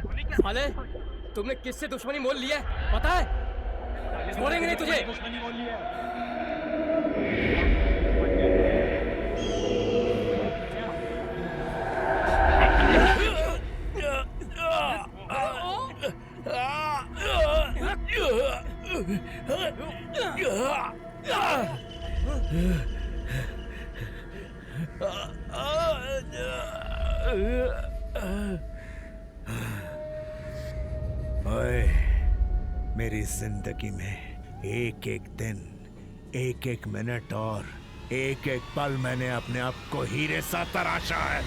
साले, तुमने किससे दुश्मनी मोल ली है पता है? छोड़ेंगे नहीं तुझे। दुश्मनी मोल ली है। ओए, मेरी जिंदगी में एक एक दिन, एक एक मिनट और एक एक पल मैंने अपने आप को हीरे सा तराशा है।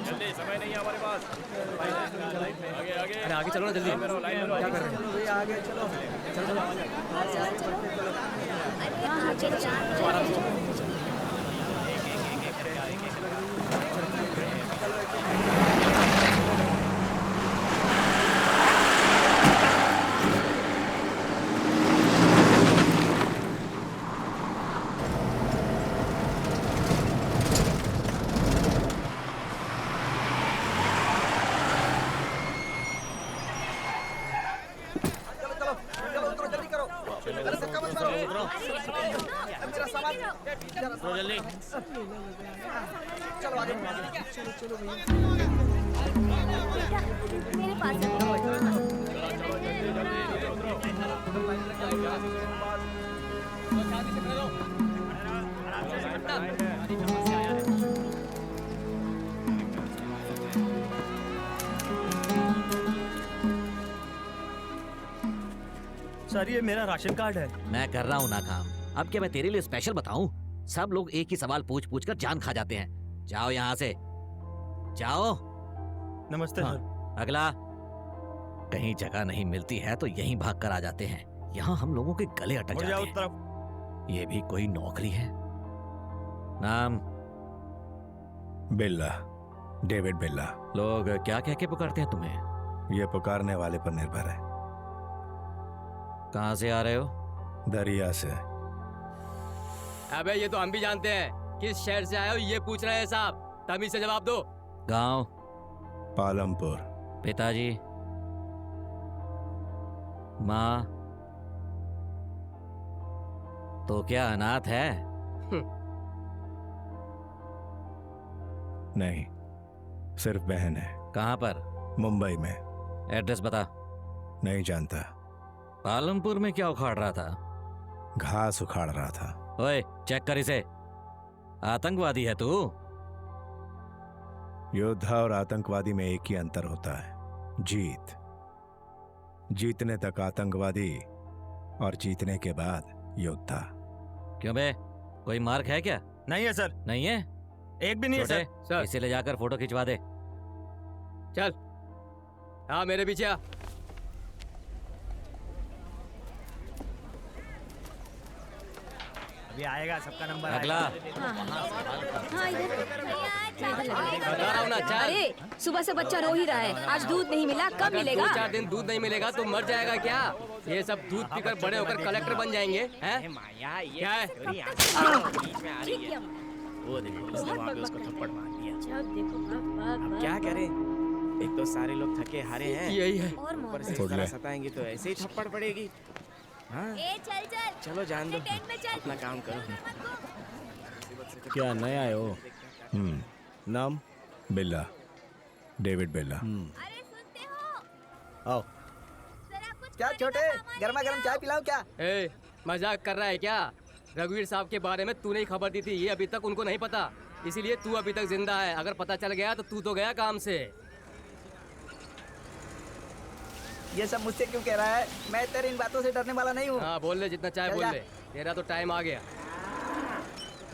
जल्दी, समय नहीं है हमारे पास। आगे आगे, अरे आगे चलो ना जल्दी। लाइन में रहो, लाइन में रहो। क्या कर रहे हो? भैया आगे चलो चलो चलो। अरे हाँ चल उतरो जल्दी। मेरे पास सर ये मेरा राशन कार्ड है। मैं कर रहा हूँ ना काम। अब क्या मैं तेरे लिए स्पेशल बताऊं? सब लोग एक ही सवाल पूछ पूछ कर जान खा जाते हैं। जाओ यहाँ से, जाओ। नमस्ते हाँ, सर। अगला। कहीं जगह नहीं मिलती है तो यहीं भाग कर आ जाते हैं। यहाँ हम लोगों के गले अटक मुड़ जाते जाओ हैं। तरफ। ये भी कोई नौकरी है? नाम? बिल्ला, डेविड बिल्ला। लोग क्या कह के पुकारते हैं तुम्हें? ये पुकारने वाले पर निर्भर है। कहाँ से आ रहे हो? दरिया से। अबे ये तो हम भी जानते हैं किस शहर से आए हो, ये पूछ रहे हैं साहब। तमीज से जवाब दो। गांव? पालमपुर। पिताजी? माँ? तो क्या अनाथ है? नहीं, सिर्फ बहन है। कहाँ पर? मुंबई में। एड्रेस बता। नहीं जानता। पालमपुर में क्या उखाड़ रहा था? घास उखाड़ रहा था। ओए, चेक कर इसे। आतंकवादी है तू? योद्धा और आतंकवादी में एक ही अंतर होता है, जीत। जीतने तक आतंकवादी और जीतने के बाद योद्धा। क्यों बे, कोई मार्क है क्या? नहीं है सर, नहीं है? एक भी नहीं है छोटे, सर। इसे ले जाकर फोटो खिंचवा दे। चल, हाँ मेरे पीछे आ। अभी आएगा सबका नंबर। अगला। हाँ इधर बता रहा हूँ ना, चल। अरे सुबह से बच्चा रो ही रहा है। आज दूध नहीं मिला, कब अगर मिलेगा? 2-4 दिन दूध नहीं मिलेगा तो मर जाएगा क्या? ये सब दूध पीकर बड़े होकर कलेक्टर बन जाएंगे हैं? क्या है? ठीक है। वो देखो उसने वहाँ पे उसको थप्पड़ मार दिया। जब देखो अब क्या करें, एक तो सारे लोग थके हारे हैं, यही है। और ऊपर से छोड़ इस तरह ले। सताएंगे तो ऐसे ही थप्पड़ पड़ेगी। हाँ ए चल चल। चलो जान दो, टेंट में चल। अपना काम करो। क्या नए आए हो? नाम? बिल्ला, डेविड बिल्ला। अरे सुनते हो? आओ। जरा कुछ क्या छोटे, गर्मा गर्म चाय पिलाओ क्या? ए, मजाक कर रहा है क्या? रघुवीर साहब के बारे में तूने ही खबर दी थी, ये अभी तक उनको नहीं पता। इसीलिए तू अभी तक जिंदा है। अगर पता चल गया तो तू तो गया काम से। ये सब मुझसे क्यों कह रहा है? मैं तेरी इन बातों से डरने वाला नहीं हूँ। हाँ बोल ले, जितना चाहे चल बोल जा। ले। तेरा तो टाइम आ गया।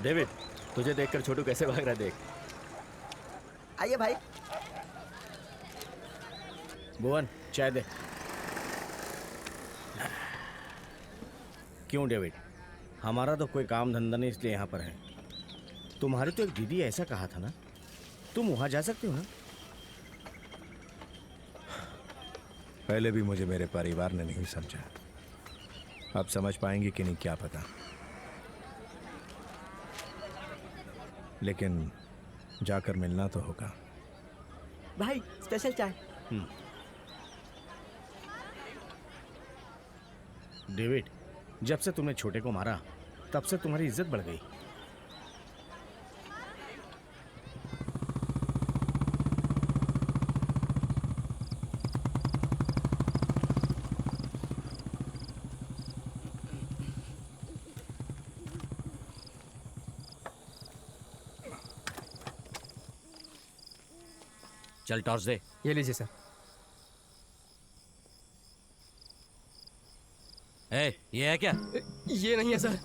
डेविड, तुझे देखकर छोटू कैसे भाग रहा है देख। आइए भाई। भुवन, चाय दे। क्यों डेविड, हमारा तो कोई काम धंधा नहीं इसलिए यहाँ पर है। तुम्हारी तो एक दीदी ऐसा कहा था ना, तुम वहाँ जा सकते हो ना? पहले भी मुझे मेरे परिवार ने नहीं समझा। अब समझ पाएंगे कि नहीं क्या पता। लेकिन जाकर मिलना तो होगा। भाई स्पेशल चाय। डेविड, जब से तुमने छोटे को मारा तब से तुम्हारी इज्जत बढ़ गई। चल टॉर्च दे। ये लीजिए सर। ए, ये है क्या? ये नहीं है सर।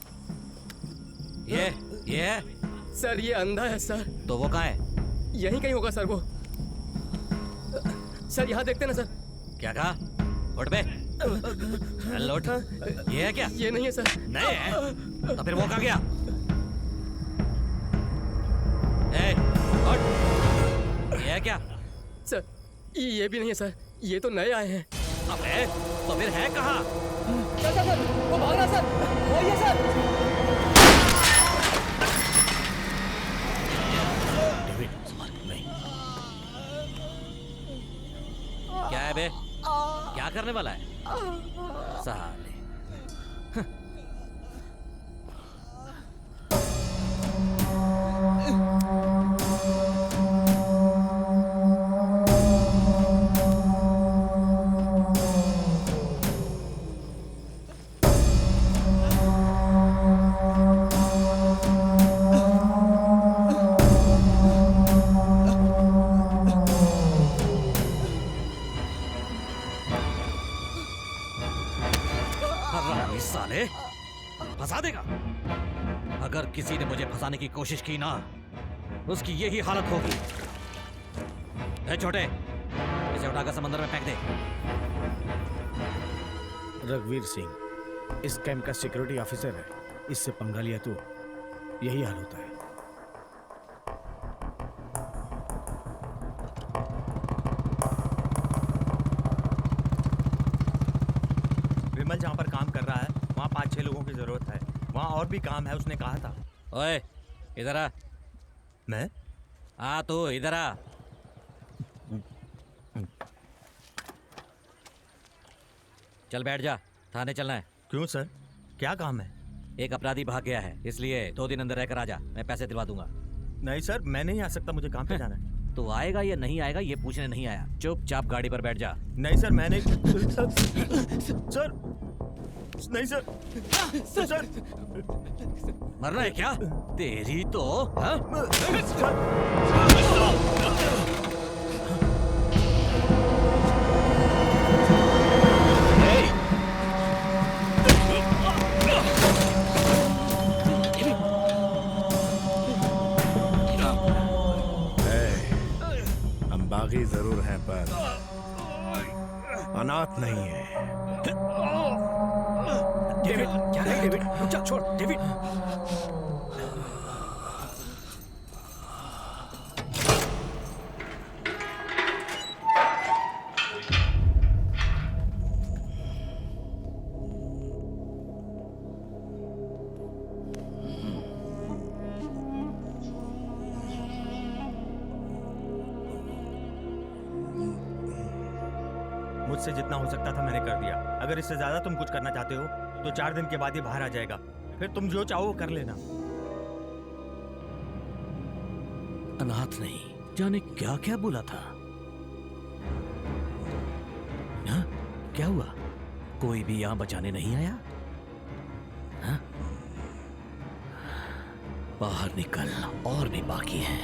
ये है? सर ये अंधा है सर। तो वो कहाँ है? यहीं कहीं होगा सर वो। सर यहाँ देखते ना सर। क्या कहा? उठ बे। चल उठ। ये है क्या? ये नहीं है सर। नहीं है? तो फिर वो कहाँ गया? ए, उठ। ये है क्या? सर ये भी नहीं है सर। ये तो नए आए हैं। अबे, तो फिर है कहाँ? सर वो भाग रहा सर। वही है सर। डेविड, नहीं। क्या है बे? क्या करने वाला है? साले। किसी ने मुझे फंसाने की कोशिश की ना, उसकी यही हालत होगी। ए छोटे, इसे उठाकर समंदर में फेंक दे। रघुवीर सिंह इस कैंप का सिक्योरिटी ऑफिसर है, इससे पंगा लिया तो यही हाल होता है। विमल जहाँ पर काम कर रहा है वहाँ 5-6 लोगों की जरूरत है। वहाँ और भी काम है, उसने कहा था। ओए इधर आ। मैं? आ तू इधर आ। चल बैठ जा, थाने चलना है। क्यों सर, क्या काम है? एक अपराधी भाग गया है, इसलिए 2 दिन अंदर रहकर आ जा, मैं पैसे दिलवा दूंगा। नहीं सर, मैं नहीं आ सकता, मुझे काम पे जाना है। तो आएगा या नहीं आएगा ये पूछने नहीं आया, चुपचाप गाड़ी पर बैठ जा। नहीं सर, मैंने सर नहीं सर सर मरना है क्या तेरी तो? हाँ? हम बागी जरूर हैं पर अनाथ नहीं है। डेविड, क्या है डेविड? रुक जा, छोड़ डेविड। मुझसे जितना हो सकता था मैंने कर दिया। अगर इससे ज्यादा तुम कुछ करना चाहते हो तो 4 दिन के बाद ये बाहर आ जाएगा, फिर तुम जो चाहो वो कर लेना। अनाथ नहीं, जाने क्या क्या बोला था। हाँ? क्या हुआ? कोई भी यहां बचाने नहीं आया? हाँ? बाहर निकल, और भी बाकी है।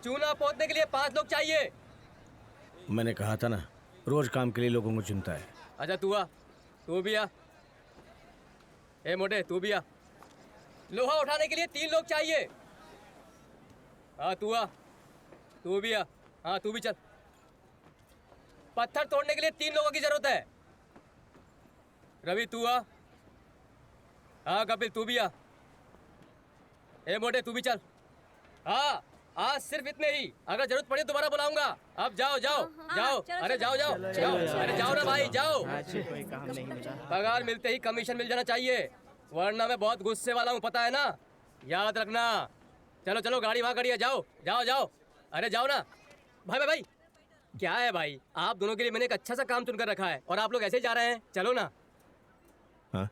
चूना पोतने के लिए 5 लोग चाहिए। मैंने कहा था ना, रोज काम के लिए लोगों को चुनता है। अच्छा तू आ, तू भी आ। ए मोटे तू भी आ। लोहा उठाने के लिए 3 लोग चाहिए। हाँ तू आ, तू भी आ। हाँ तू भी चल। पत्थर तोड़ने के लिए 3 लोगों की जरूरत है। रवि तू आ। हाँ कपिल तू भी आ। ए मोटे तू भी चल। हाँ आज सिर्फ इतने ही, अगर जरूरत पड़ी दोबारा बुलाऊंगा। अब जाओ जाओ जाओ। अरे जाओ जाओ जाओ। अरे जाओ ना भाई जाओ। कोई काम नहीं मिला। पगार मिलते ही कमीशन मिल जाना चाहिए, वरना मैं बहुत गुस्से वाला हूँ, पता है ना, याद रखना। चलो चलो गाड़ी वहाँ खड़ी है, जाओ जाओ जाओ। अरे जाओ ना भाई भाई भाई। क्या है भाई, आप दोनों के लिए मैंने एक अच्छा सा काम चुनकर रखा है और आप लोग ऐसे ही जा रहे हैं। चलो ना। हाँ?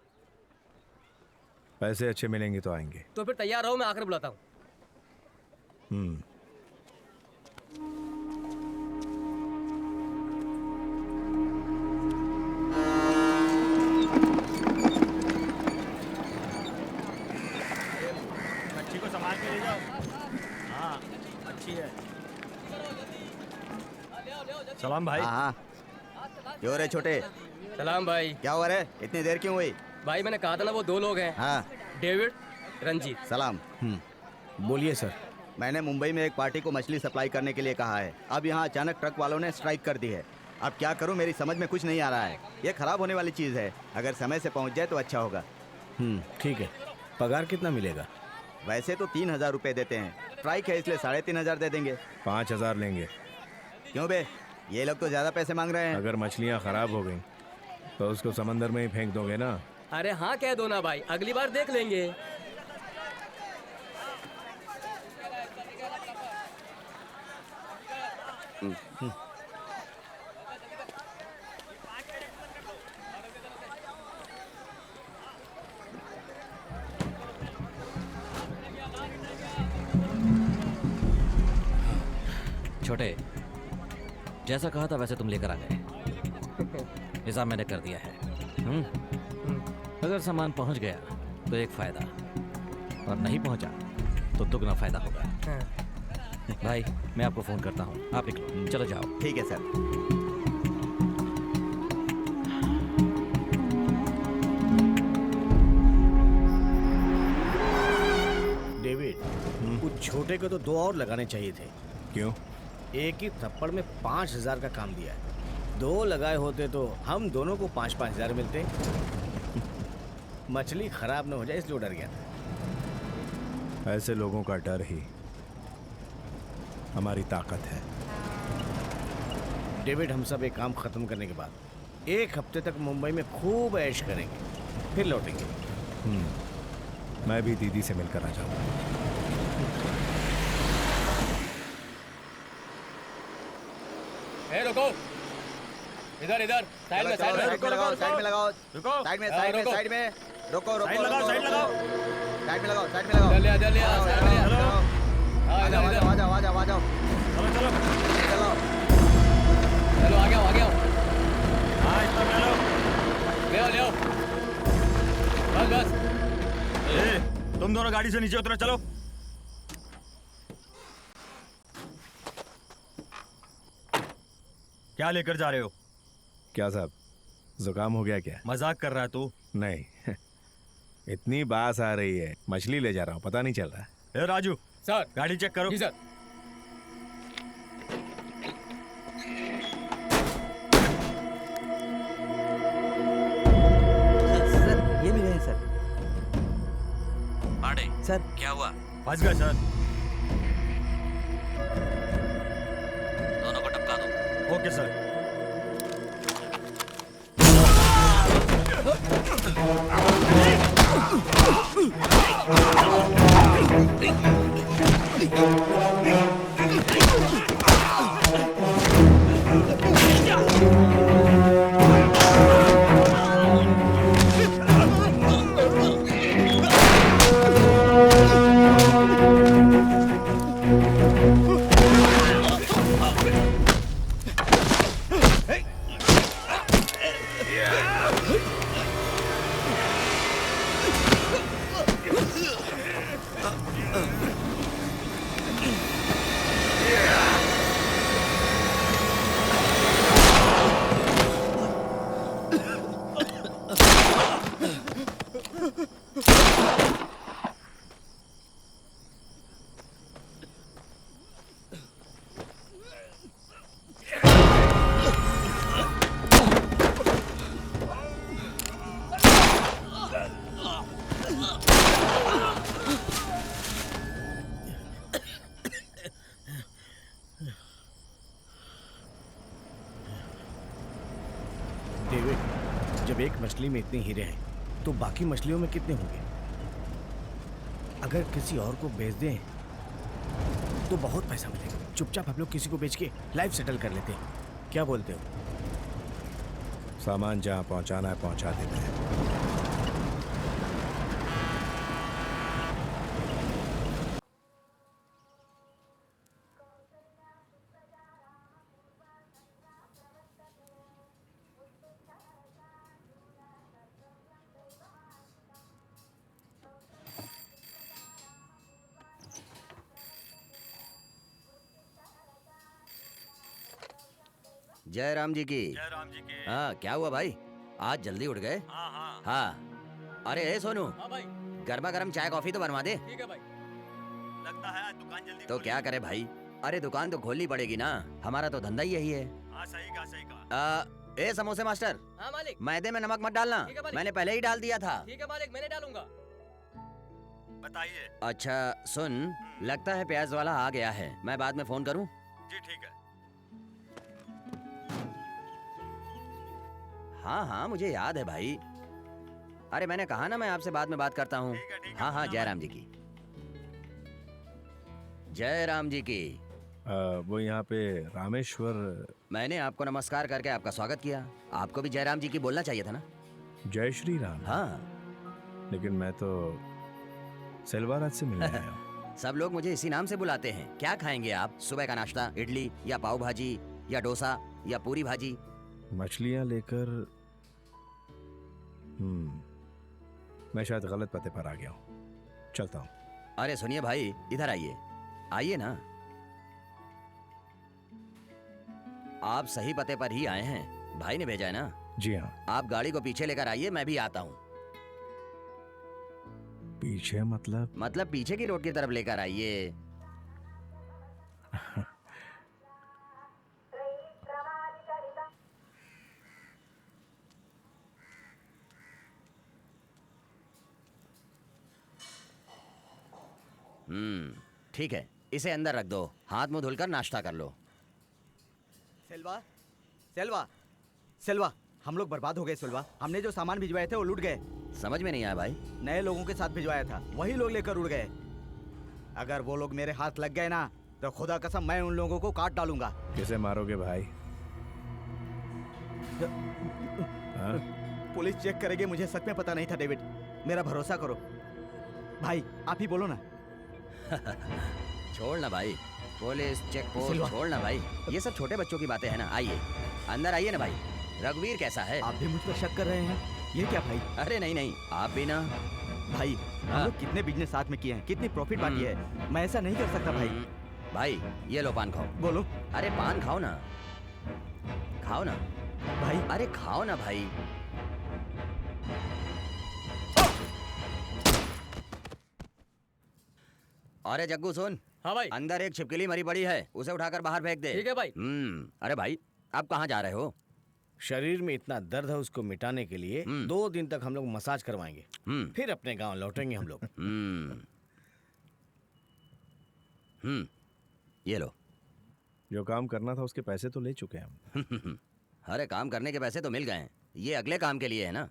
पैसे अच्छे मिलेंगे तो आएंगे। तो फिर तैयार रहो, मैं आकर बुलाता हूँ। अच्छी को संभाल के ले जाओ। हाँ अच्छी है। सलाम भाई। हाँ क्यों रे छोटे, सलाम भाई। क्या हुआ रे, इतनी देर क्यों हुई? भाई मैंने कहा था ना वो 2 लोग हैं, हाँ डेविड रंजीत। सलाम। बोलिए सर। मैंने मुंबई में एक पार्टी को मछली सप्लाई करने के लिए कहा है। अब यहाँ अचानक ट्रक वालों ने स्ट्राइक कर दी है। अब क्या करूँ, मेरी समझ में कुछ नहीं आ रहा है। ये खराब होने वाली चीज़ है, अगर समय से पहुँच जाए तो अच्छा होगा। ठीक है। पगार कितना मिलेगा? वैसे तो 3,000 रुपये देते हैं, स्ट्राइक है इसलिए 3,500 दे देंगे। 5,000 लेंगे। क्यों बे, ये लोग तो ज़्यादा पैसे मांग रहे हैं। अगर मछलियाँ खराब हो गई तो उसको समंदर में ही फेंक दोगे ना? अरे हाँ कह दो ना भाई, अगली बार देख लेंगे। छोटे, जैसा कहा था वैसे तुम लेकर आ गए। हिसाब मैंने कर दिया है। अगर सामान पहुंच गया तो एक फायदा, और नहीं पहुंचा तो दुगना फायदा होगा। भाई मैं आपको फोन करता हूँ, आप निकलो, चलो जाओ। ठीक है सर। डेविड, उस छोटे को तो 2 और लगाने चाहिए थे। क्यों? एक ही थप्पड़ में 5,000 का काम दिया है। 2 लगाए होते तो हम दोनों को 5-5 हज़ार मिलते। मछली खराब न हो जाए इसलिए डर गया था। ऐसे लोगों का डर ही हमारी ताकत है। डेविड, हम सब एक काम खत्म करने के बाद 1 हफ्ते तक मुंबई में खूब ऐश करेंगे, फिर लौटेंगे। मैं भी दीदी से मिलकर आ जाऊंगा। ए रुको, इधर इधर, साइड में, साइड में, साइड में लगाओ, साइड में लगाओ, रुको। साइड में, हाँ, साइड में, रुको। साइड में, रोको, रोको, साइड लगाओ, साइड लगाओ। साइड में लगाओ, साइड में लगाओ। इधर लिया, इधर लिया, आओ, साइड में लिया। इधर आओ, हाँ, आ इधर जाओ, इधर, आ जाओ, आ जाओ, आ जाओ, चलो चलो। चलो। चलो आ गया, आ गया, हाँ इतना में लो। ले आओ, ले आओ, बस बस। ए, तुम दोनों गाड़ी से नीचे उतरो, चलो। क्या लेकर जा रहे हो? क्या साहब, जुकाम हो गया क्या? मजाक कर रहा है तू? नहीं, इतनी बास आ रही है, मछली ले जा रहा हूँ, पता नहीं चल रहा। ए राजू, सर, गाड़ी चेक करो। जी सर। सर ये मिले हैं सर। पांडे सर क्या हुआ? फंस गए सर। दोनों को टपका दो। Okay sir. डेविड, जब एक मछली में इतने हीरे हैं तो बाकी मछलियों में कितने होंगे? अगर किसी और को बेच दें तो बहुत पैसा मिलेगा। चुपचाप हम लोग किसी को बेच के लाइफ सेटल कर लेते हैं, क्या बोलते हो? सामान जहाँ पहुँचाना है पहुँचा देते हैं। जय राम जी की। जय राम जी की। हाँ, क्या हुआ भाई, आज जल्दी उठ गए? हाँ हाँ। हाँ। अरे ए सोनू, हाँ भाई, गर्मा गर्म चाय कॉफी तो बनवा दे। ठीक है भाई। लगता है आज दुकान जल्दी तो क्या करे भाई, अरे दुकान तो खोलनी पड़ेगी ना, हमारा तो धंधा ही यही है। हाँ सही कहा, सही कहा। ए समोसे मास्टर, हाँ मालिक, मैदे में नमक मत डालना, ठीक है मालिक। मैंने पहले ही डाल दिया था। ठीक है मालिक, मैंने डालूंगा। बताइए। अच्छा सुन, लगता है प्याज वाला आ गया है, मैं बाद में फोन करूं? जी ठीक है। हाँ हाँ मुझे याद है भाई, अरे मैंने कहा ना मैं आपसे बाद में बात करता हूँ। ठीक है, हाँ हाँ, जय राम जी की। जय राम जी की। वो यहाँ पे रामेश्वर। मैंने आपको नमस्कार करके आपका स्वागत किया, आपको भी जय राम जी की बोलना चाहिए था ना। जय श्री राम। हाँ। लेकिन मैं तो सेल्वाराज से मिलने आया हूँ। सब लोग मुझे इसी नाम से बुलाते हैं। क्या खाएंगे आप? सुबह का नाश्ता इडली या पाव भाजी या डोसा या पूरी भाजी? मछलियाँ लेकर मैं शायद गलत पते पर आ गया हूँ, चलता हूँ। अरे सुनिए भाई, इधर आइए, आइए ना। आप सही पते पर ही आए हैं, भाई ने भेजा है ना। जी हाँ। आप गाड़ी को पीछे लेकर आइए, मैं भी आता हूँ। पीछे मतलब पीछे की रोड की तरफ लेकर आइए। ठीक है, इसे अंदर रख दो, हाथ मुंह धुलकर नाश्ता कर लो। सेल्वा, सेल्वा, सेल्वा, हम लोग बर्बाद हो गए सेल्वा। हमने जो सामान भिजवाए थे वो लूट गए। समझ में नहीं आया भाई। नए लोगों के साथ भिजवाया था, वही लोग लेकर उड़ गए। अगर वो लोग मेरे हाथ लग गए ना तो खुदा कसम मैं उन लोगों को काट डालूंगा। किसे मारोगे भाई? हाँ? पुलिस चेक करेगी, मुझे सच में पता नहीं था डेविड, मेरा भरोसा करो। भाई आप ही बोलो ना। छोड़ ना भाई, पुलिस चेक पोस्ट सिल्वा। छोड़ ना भाई, ये सब छोटे बच्चों की बातें हैं ना। आइए अंदर आइए ना भाई। रघुवीर कैसा है? आप भी मुझ पर शक कर रहे हैं? ये क्या भाई? अरे नहीं नहीं, आप भी ना। भाई हम लोग कितने बिजनेस साथ में किए हैं, कितनी प्रॉफिट बांटी है, मैं ऐसा नहीं कर सकता भाई। भाई ये लो पान खाओ। बोलो। अरे पान खाओ ना, खाओ ना भाई। अरे खाओ ना भाई। अरे जग्गू सुन। हाँ भाई। अंदर एक छिपकली मरी पड़ी है, उसे उठाकर बाहर फेंक दे। ठीक है भाई। अरे भाई आप कहाँ जा रहे हो? शरीर में इतना दर्द है, उसको मिटाने के लिए 2 दिन तक हम लोग मसाज करवाएंगे, फिर अपने गांव लौटेंगे हम लोग। ये लो। जो काम करना था उसके पैसे तो ले चुके हैं हम। अरे काम करने के पैसे तो मिल गए हैं, ये अगले काम के लिए है ना।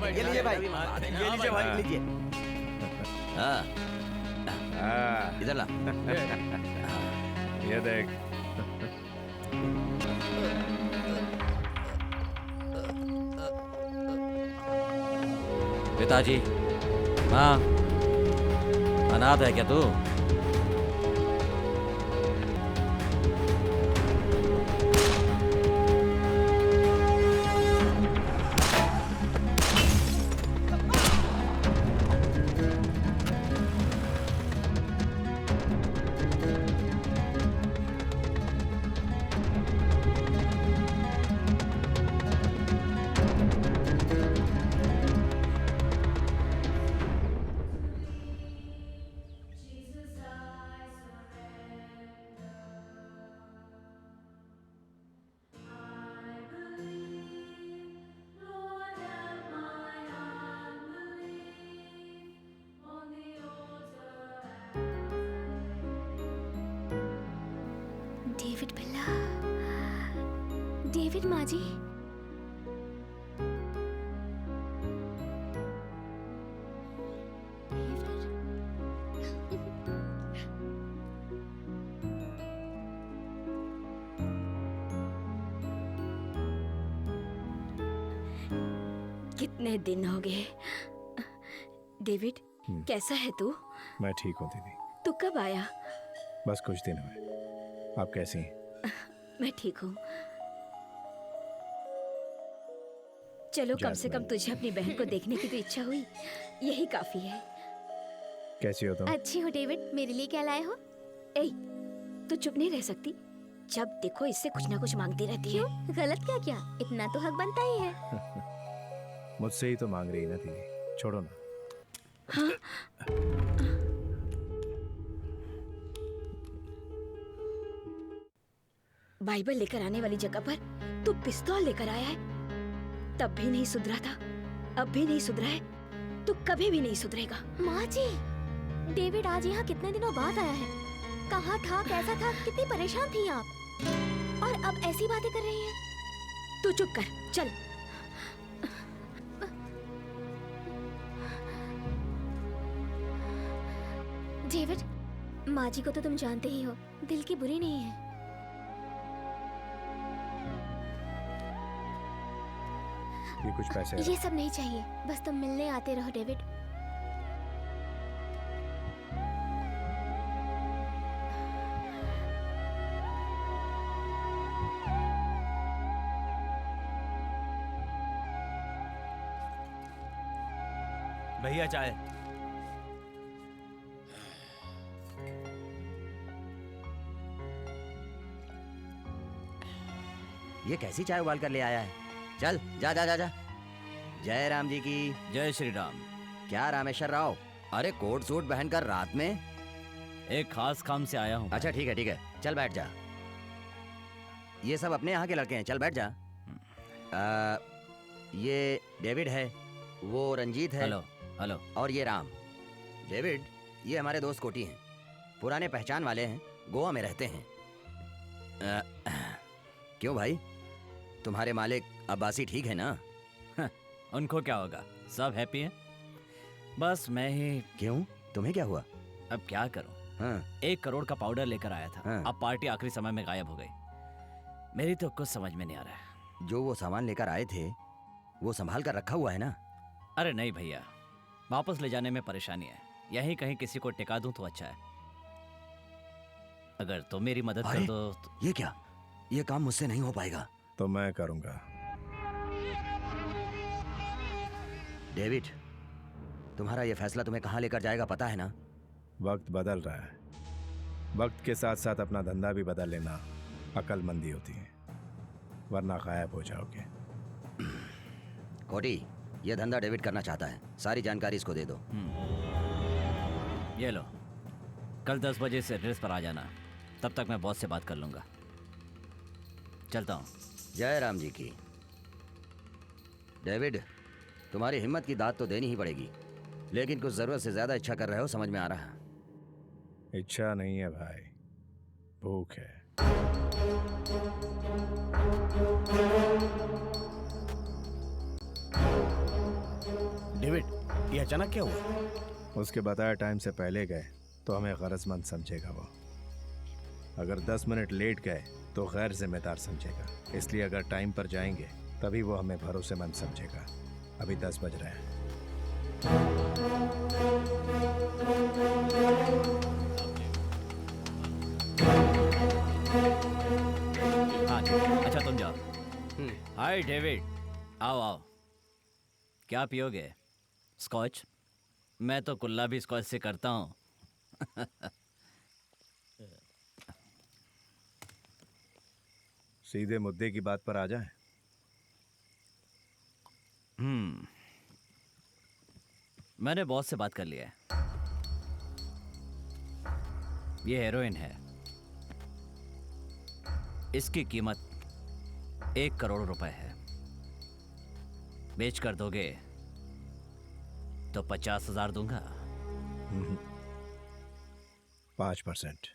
ये लीजिए भाई, ये लीजिए भाई, लीजिए। हाँ इधर ला। ये देख। पिताजी, माँ, अनाथ है क्या तू? डेविड माँ जी। कितने दिन हो गए। डेविड, कैसा है तू? मैं ठीक हूँ दीदी, तू कब आया? बस कुछ दिन हुए। आप कैसी हैं? मैं ठीक हूँ। चलो, कम से कम तुझे अपनी बहन को देखने की तो इच्छा हुई, यही काफी है। कैसी हो तुम? अच्छी हो डेविड। मेरे लिए क्या लाए हो? ए, तू चुप नहीं रह सकती। जब देखो इससे कुछ ना कुछ मांगती रहती है। क्यों? गलत क्या किया? इतना तो हक बनता ही है। मुझसे ही तो मांग रही है ना दीदी, छोड़ो ना। हाँ? बाइबल लेकर आने वाली जगह पर तू पिस्तौल लेकर आया है। तब भी नहीं सुधरा था, अब भी नहीं सुधरा है, तू कभी भी नहीं सुधरेगा। माँ जी, डेविड आज यहाँ कितने दिनों बाद आया है। कहाँ था, कैसा था, कितनी परेशान थी आप, और अब ऐसी बातें कर रही हैं। तू चुप कर, चल। डेविड, माँ जी को तो तुम जानते ही हो, दिल की बुरी नहीं है। ये कुछ पैसे हैं। ये सब नहीं चाहिए, बस तुम मिलने आते रहो डेविड। भैया चाय। ये कैसी चाय उबाल कर ले आया है? चल जा जा जा जा। जय राम जी की। जय श्री राम। क्या रामेश्वर राव, अरे कोट सूट पहनकर रात में? एक खास काम से आया हूँ। अच्छा ठीक है, चल बैठ जा। ये सब अपने यहाँ के लड़के हैं, चल बैठ जा। ये डेविड है, वो रंजीत है। Hello hello. और ये राम। डेविड, ये हमारे दोस्त कोटी हैं, पुराने पहचान वाले हैं, गोवा में रहते हैं। क्यों भाई, तुम्हारे मालिक अब्बासी ठीक है ना? उनको क्या होगा, सब हैप्पी हैं। बस मैं ही। क्यों, तुम्हें क्या हुआ? अब क्या करूं? हाँ। 1 करोड़ का पाउडर लेकर आया था। हाँ। अब पार्टी आखिरी समय में गायब हो गई। मेरी तो कुछ समझ में नहीं आ रहा है। जो वो सामान लेकर आए थे वो संभाल कर रखा हुआ है ना? अरे नहीं भैया, वापस ले जाने में परेशानी है। यहीं कहीं किसी को टिका दूं तो अच्छा है। अगर तुम मेरी मदद कर दो तो... ये क्या, ये काम मुझसे नहीं हो पाएगा। तो मैं करूंगा। डेविड, तुम्हारा ये फैसला तुम्हें कहाँ लेकर जाएगा पता है ना? वक्त बदल रहा है, वक्त के साथ साथ अपना धंधा भी बदल लेना अक्लमंदी होती है, वरना गायब हो जाओगे। कोटी, ये धंधा डेविड करना चाहता है, सारी जानकारी इसको दे दो। ये लो, कल 10 बजे से एड्रेस पर आ जाना। तब तक मैं बॉस से बात कर लूंगा। चलता हूँ। जय राम जी की। डेविड, तुम्हारी हिम्मत की दाद तो देनी ही पड़ेगी, लेकिन कुछ जरूरत से ज्यादा इच्छा कर रहे हो, समझ में आ रहा है। इच्छा नहीं है भाई, भूख है। डेविड, ये अचानक क्या हुआ? उसके बताए टाइम से पहले गए तो हमें गरजमंद समझेगा वो, अगर 10 मिनट लेट गए तो गैर जिम्मेदार समझेगा। इसलिए अगर टाइम पर जाएंगे तभी वो हमें भरोसेमंद समझेगा। अभी 10 बज रहे हैं। हाँ अच्छा, तुम जाओ। हाय डेविड, आओ आओ। क्या पियोगे? स्कॉच? मैं तो कुल्ला भी स्कॉच से करता हूँ। सीधे मुद्दे की बात पर आ जाए। मैंने बॉस से बात कर लिया है। ये हेरोइन है, इसकी कीमत 1 करोड़ रुपए है। बेच कर दोगे तो 50,000 दूंगा। 5%।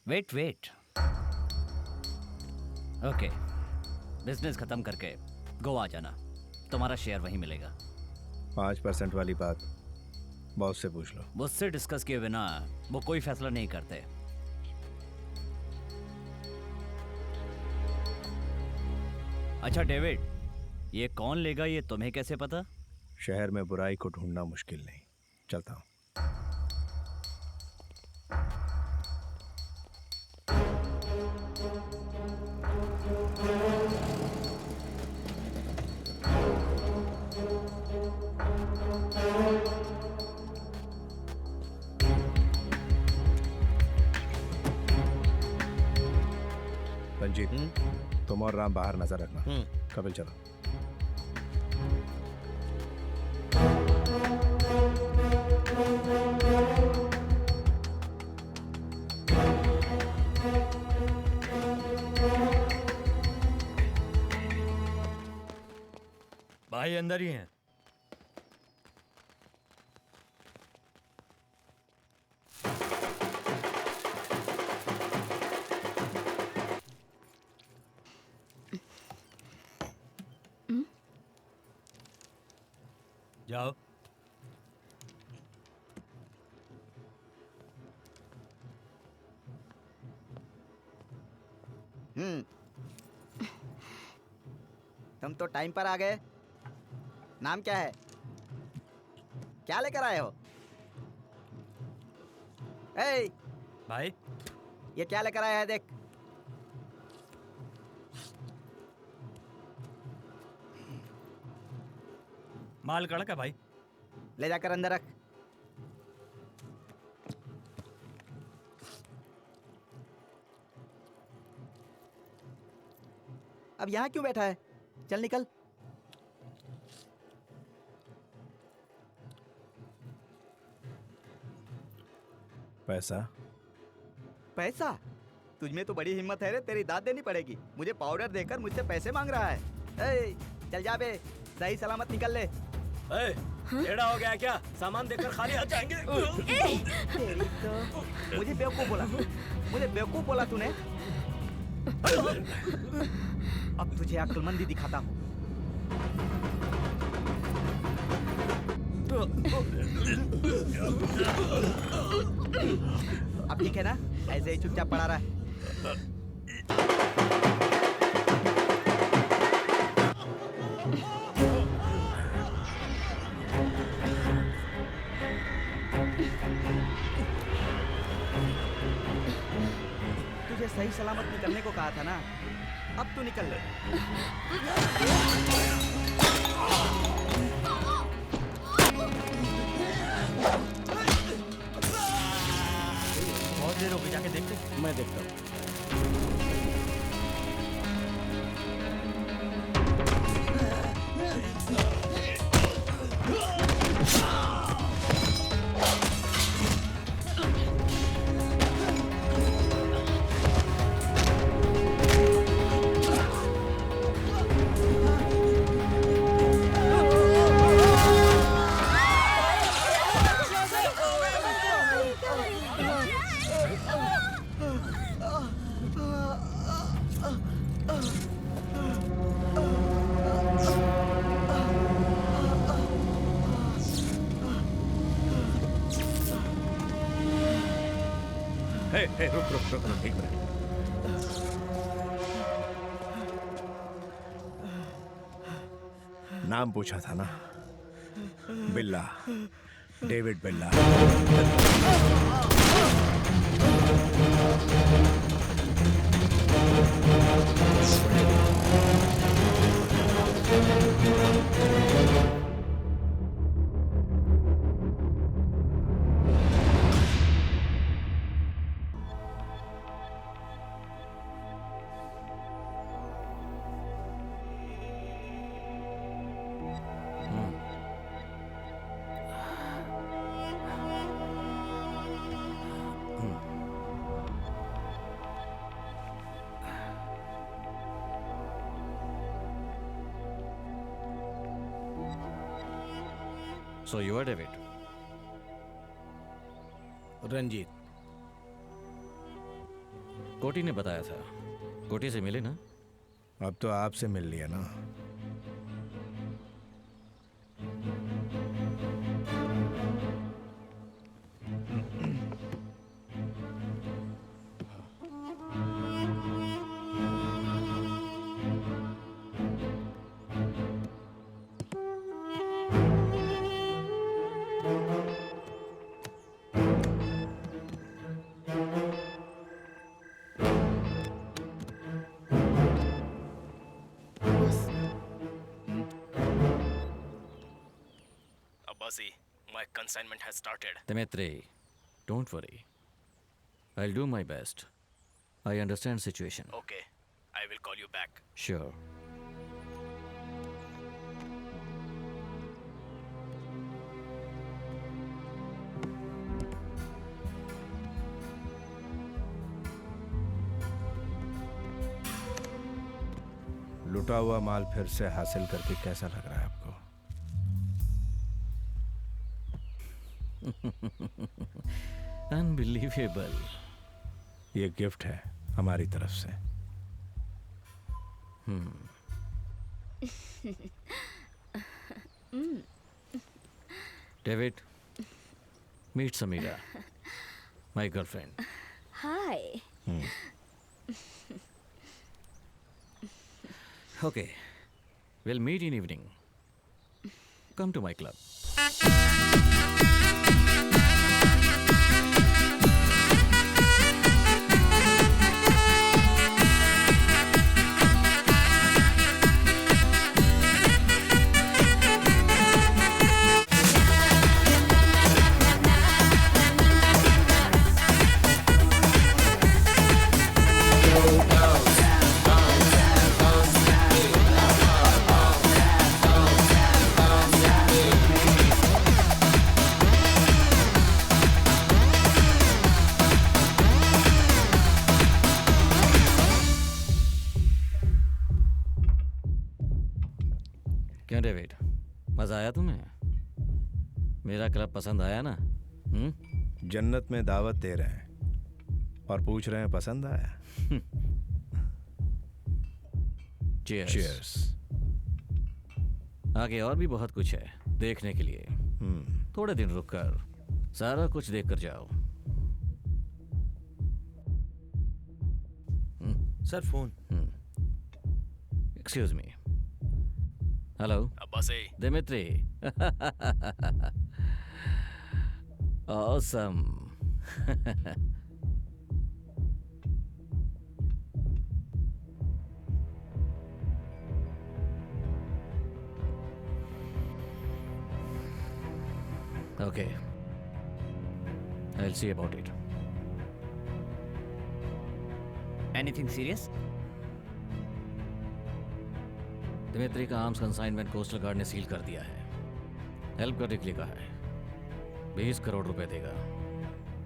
वेट वेट, ओके, बिजनेस खत्म करके गोवा जाना, तुम्हारा शेयर वहीं मिलेगा। 5% वाली बात बॉस से पूछ लो। मुझसे डिस्कस किए बिना वो कोई फैसला नहीं करते। अच्छा डेविड, ये कौन लेगा ये तुम्हें कैसे पता? शहर में बुराई को ढूंढना मुश्किल नहीं। चलता हूँ। रंजीत, तुम और राम बाहर नजर रखना। कपिल चलो। भाई अंदर ही हैं। जाओ। तुम तो टाइम पर आ गए। नाम क्या है? क्या लेकर आए हो? ए, भाई ये क्या लेकर आया है देख। माल कड़क है भाई। ले जाकर अंदर रख। अब यहाँ क्यों बैठा है? चल निकल। पैसा? पैसा? तुझमें तो बड़ी हिम्मत है रे, तेरी दाद देनी पड़ेगी। मुझे पाउडर देकर मुझसे पैसे मांग रहा है। ए, चल जा बे, सही सलामत निकल ले। टेढ़ा हो गया क्या? सामान देकर खाली हाथ जाएंगे? तेरी तो मुझे बेवकूफ बोला। मुझे बेवकूफ बोला तूने। अब तुझे अक्लमंदी दिखाता हूँ। अब ठीक है ना? ऐसे ही चुपचाप पड़ा रहा। तुझे सही सलामत निकलने को कहा था ना, अब तू निकल ले। बहुत देर हो गई, जाके देखते। मैं देखता हूँ। रुक रुक रुक रुक, एक मिनट। नाम पूछा था ना? बिल्ला, डेविड बिल्ला। So you are David. Ranjit, कोटी ने बताया था। कोटी से मिले ना? अब तो आपसे मिल लिया ना। Abbasi, my consignment has started. Dimitri, don't worry. I'll do my best. I understand situation. Okay, I will call you back. Sure. लुटा हुआ माल फिर से हासिल करके कैसा लग रहा है आपको? Unbelievable. ये गिफ्ट है हमारी तरफ से। David, meet Samira, my girlfriend. Hi. Okay, we'll meet in evening. Come to my club. क्यों डेविड, मजा आया तुम्हें? मेरा क्लब पसंद आया ना? जन्नत में दावत दे रहे हैं और पूछ रहे हैं पसंद आया? Cheers. Cheers. आगे और भी बहुत कुछ है देखने के लिए। थोड़े दिन रुक कर सारा कुछ देख कर जाओ। Sir phone. Excuse me. Hello Abbasi, Dimitri. Awesome. Okay. I'll see about it. Anything serious? Dimitri का आर्म्स कंसाइनमेंट कोस्टल गार्ड ने सील कर दिया है। हेल्प करने के लिए कहा है। 20 करोड़ रुपए देगा।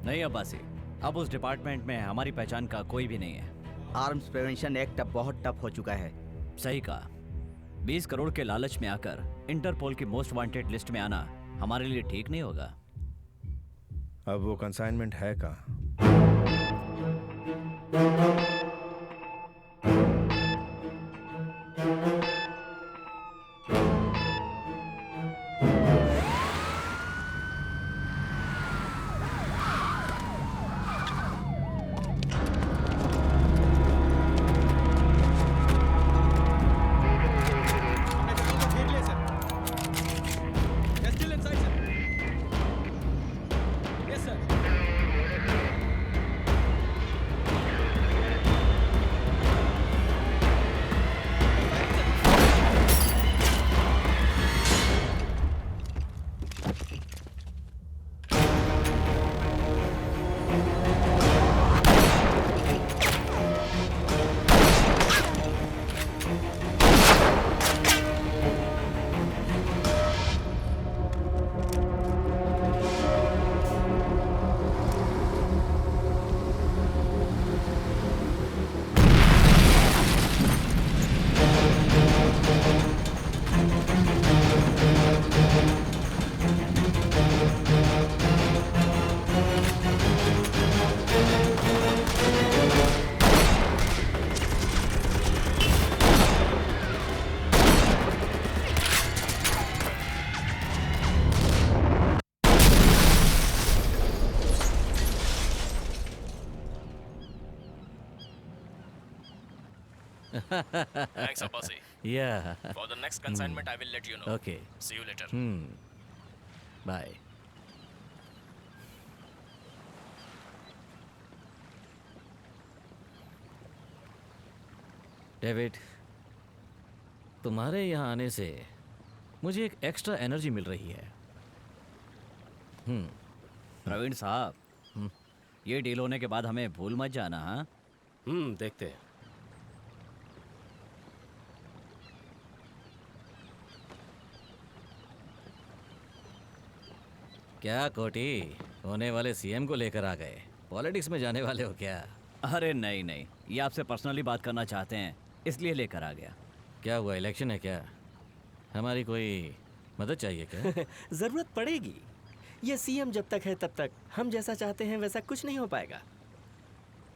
नहीं अब्बासी, अब उस डिपार्टमेंट में हमारी पहचान का कोई भी नहीं है। आर्म्स प्रिवेंशन एक्ट अब बहुत टफ हो चुका है। सही कहा। 20 करोड़ के लालच में आकर इंटरपोल की मोस्ट वांटेड लिस्ट में आना हमारे लिए ठीक नहीं होगा। अब वो कंसाइनमेंट है कहाँ? Thanks, Abbasi. Yeah. For the next consignment, I will let you know. Okay. See you later. Bye. David, तुम्हारे यहाँ आने से मुझे एक एक्स्ट्रा एनर्जी मिल रही है। प्रवीण साहब, ये डील होने के बाद हमें भूल मत जाना। हाँ, देखते हैं। क्या कोटी, होने वाले सीएम को लेकर आ गए? पॉलिटिक्स में जाने वाले हो क्या? अरे नहीं नहीं, ये आपसे पर्सनली बात करना चाहते हैं, इसलिए लेकर आ गया। क्या हुआ, इलेक्शन है क्या? हमारी कोई मदद चाहिए क्या? जरूरत पड़ेगी। ये सीएम जब तक है तब तक हम जैसा चाहते हैं वैसा कुछ नहीं हो पाएगा।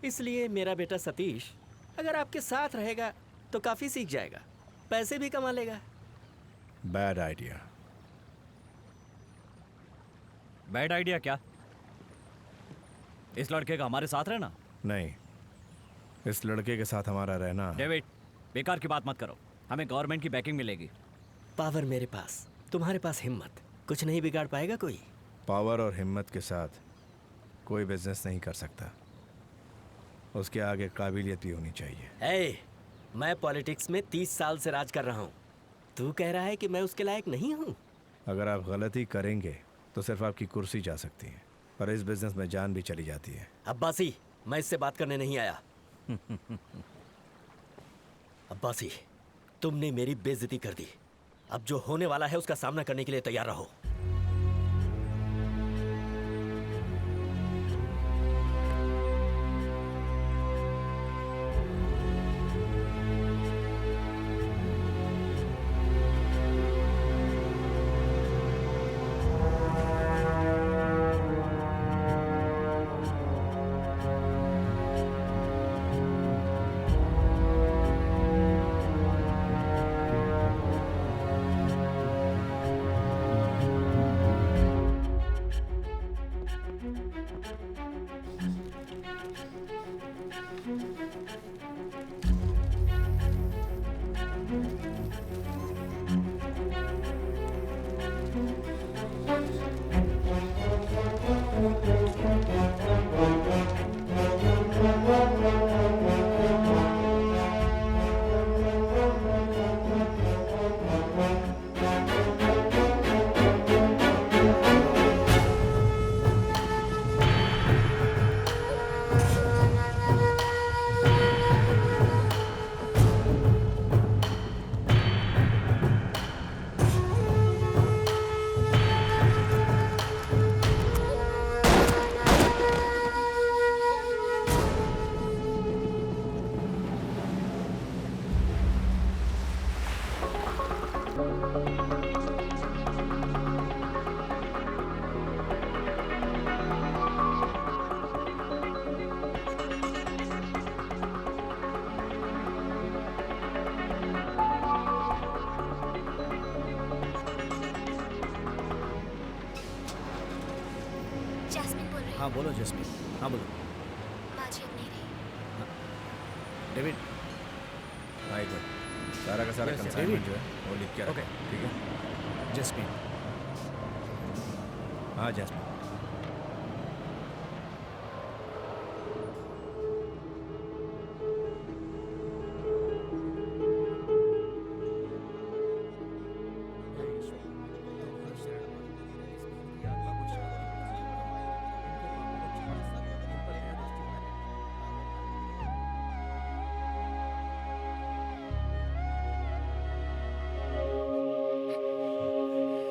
इसलिए मेरा बेटा सतीश अगर आपके साथ रहेगा तो काफी सीख जाएगा, पैसे भी कमा लेगा। Bad idea. बैड आइडिया क्या? इस लड़के का हमारे साथ रहना? नहीं, इस लड़के के साथ हमारा रहना। डेविड, बेकार की बात मत करो, हमें गवर्नमेंट की बैकिंग मिलेगी। पावर मेरे पास, तुम्हारे पास हिम्मत, कुछ नहीं बिगाड़ पाएगा कोई। पावर और हिम्मत के साथ कोई बिजनेस नहीं कर सकता, उसके आगे काबिलियत भी होनी चाहिए। मैं पॉलिटिक्स में 30 साल से राज कर रहा हूँ, तू कह रहा है कि मैं उसके लायक नहीं हूँ? अगर आप गलती करेंगे तो सिर्फ आपकी कुर्सी जा सकती है, पर इस बिजनेस में जान भी चली जाती है। अब्बासी, मैं इससे बात करने नहीं आया। अब्बासी, तुमने मेरी बेइज्जती कर दी, अब जो होने वाला है उसका सामना करने के लिए तैयार रहो। हाँ बोलो जस्मीन, हाँ बोलो। माजी अब नहीं रही। डेविड, हाँ एक बार सारा का सारा कंसाइनमेंट जो है वो लिख के रखो, ठीक है? जस्मीन, हाँ जस्मीन।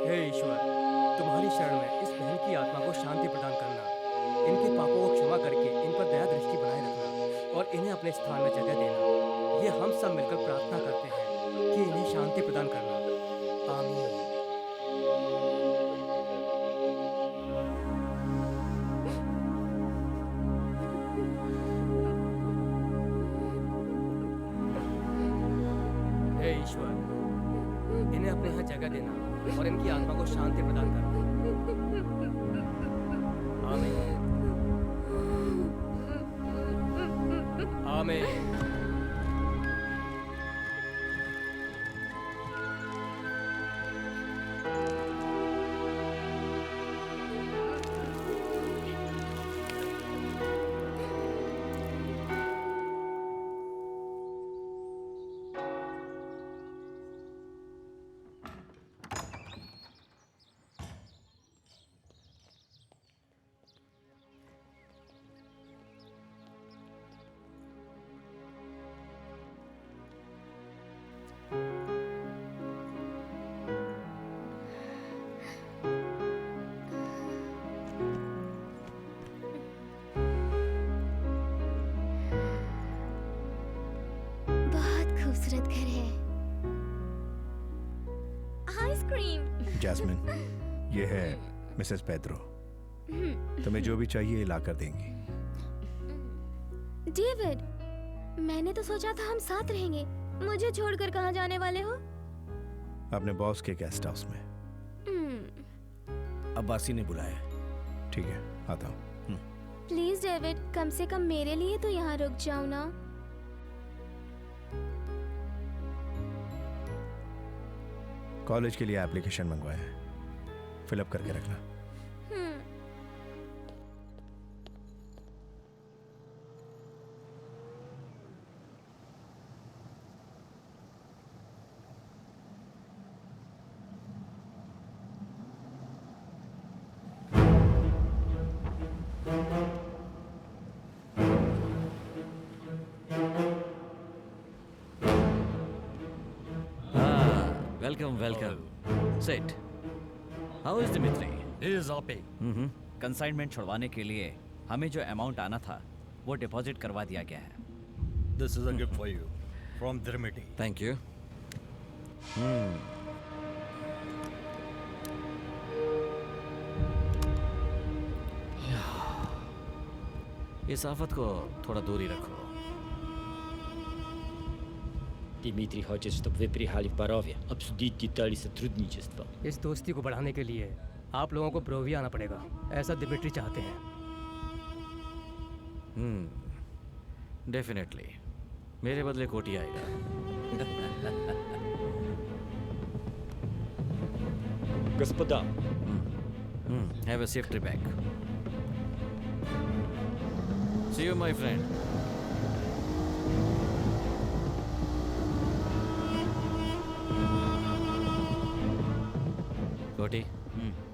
हे ईश्वर, तुम्हारी शरण में इस बहन की आत्मा को शांति प्रदान करना, इनके पापों को क्षमा करके इन पर दया दृष्टि बनाए रखना और इन्हें अपने स्थान में जगह देना। ये हम सब मिलकर प्रार्थना करते हैं कि इन्हें शांति प्रदान करना। आमीन। हे ईश्वर, इन्हें अपने यहाँ जगह देना और इनकी आत्मा को शांति प्रदान करना। आमीन। आमीन। खूबसूरत घर है। आइसक्रीम। जैस्मिन, ये है मिसेस पेड्रो। तुम्हें जो भी चाहिए ला कर देंगी। डेविड, मैंने तो सोचा था हम साथ रहेंगे। मुझे छोड़कर कहाँ जाने वाले हो? अपने बॉस के गेस्ट हाउस में। अब्बासी ने बुलाया। ठीक है, आता हूँ। प्लीज डेविड, कम से कम मेरे लिए तो यहाँ रुक जाओ ना। कॉलेज के लिए एप्लीकेशन मंगवाया है, फिलअप करके रखना। Welcome welcome. Sit. How is Dimitri? Is OP. Consignment छुड़वाने के लिए हमें जो अमाउंट आना था वो डिपॉजिट करवा दिया गया है। This is a gift for you from Dimitri. Thank you. इस आफत को थोड़ा दूरी रखो। Дмитрий хочет, чтобы вы приехали в Борове, обсудить детали сотрудничества. इस दोस्ती को बढ़ाने के लिए आप लोगों को ब्रोविया आना पड़ेगा, ऐसा दिमित्री चाहते हैं। डेफिनेटली। मेरे बदले कोटी आएगा। Господа, Have a safe trip back. See you, my friend. कोटी,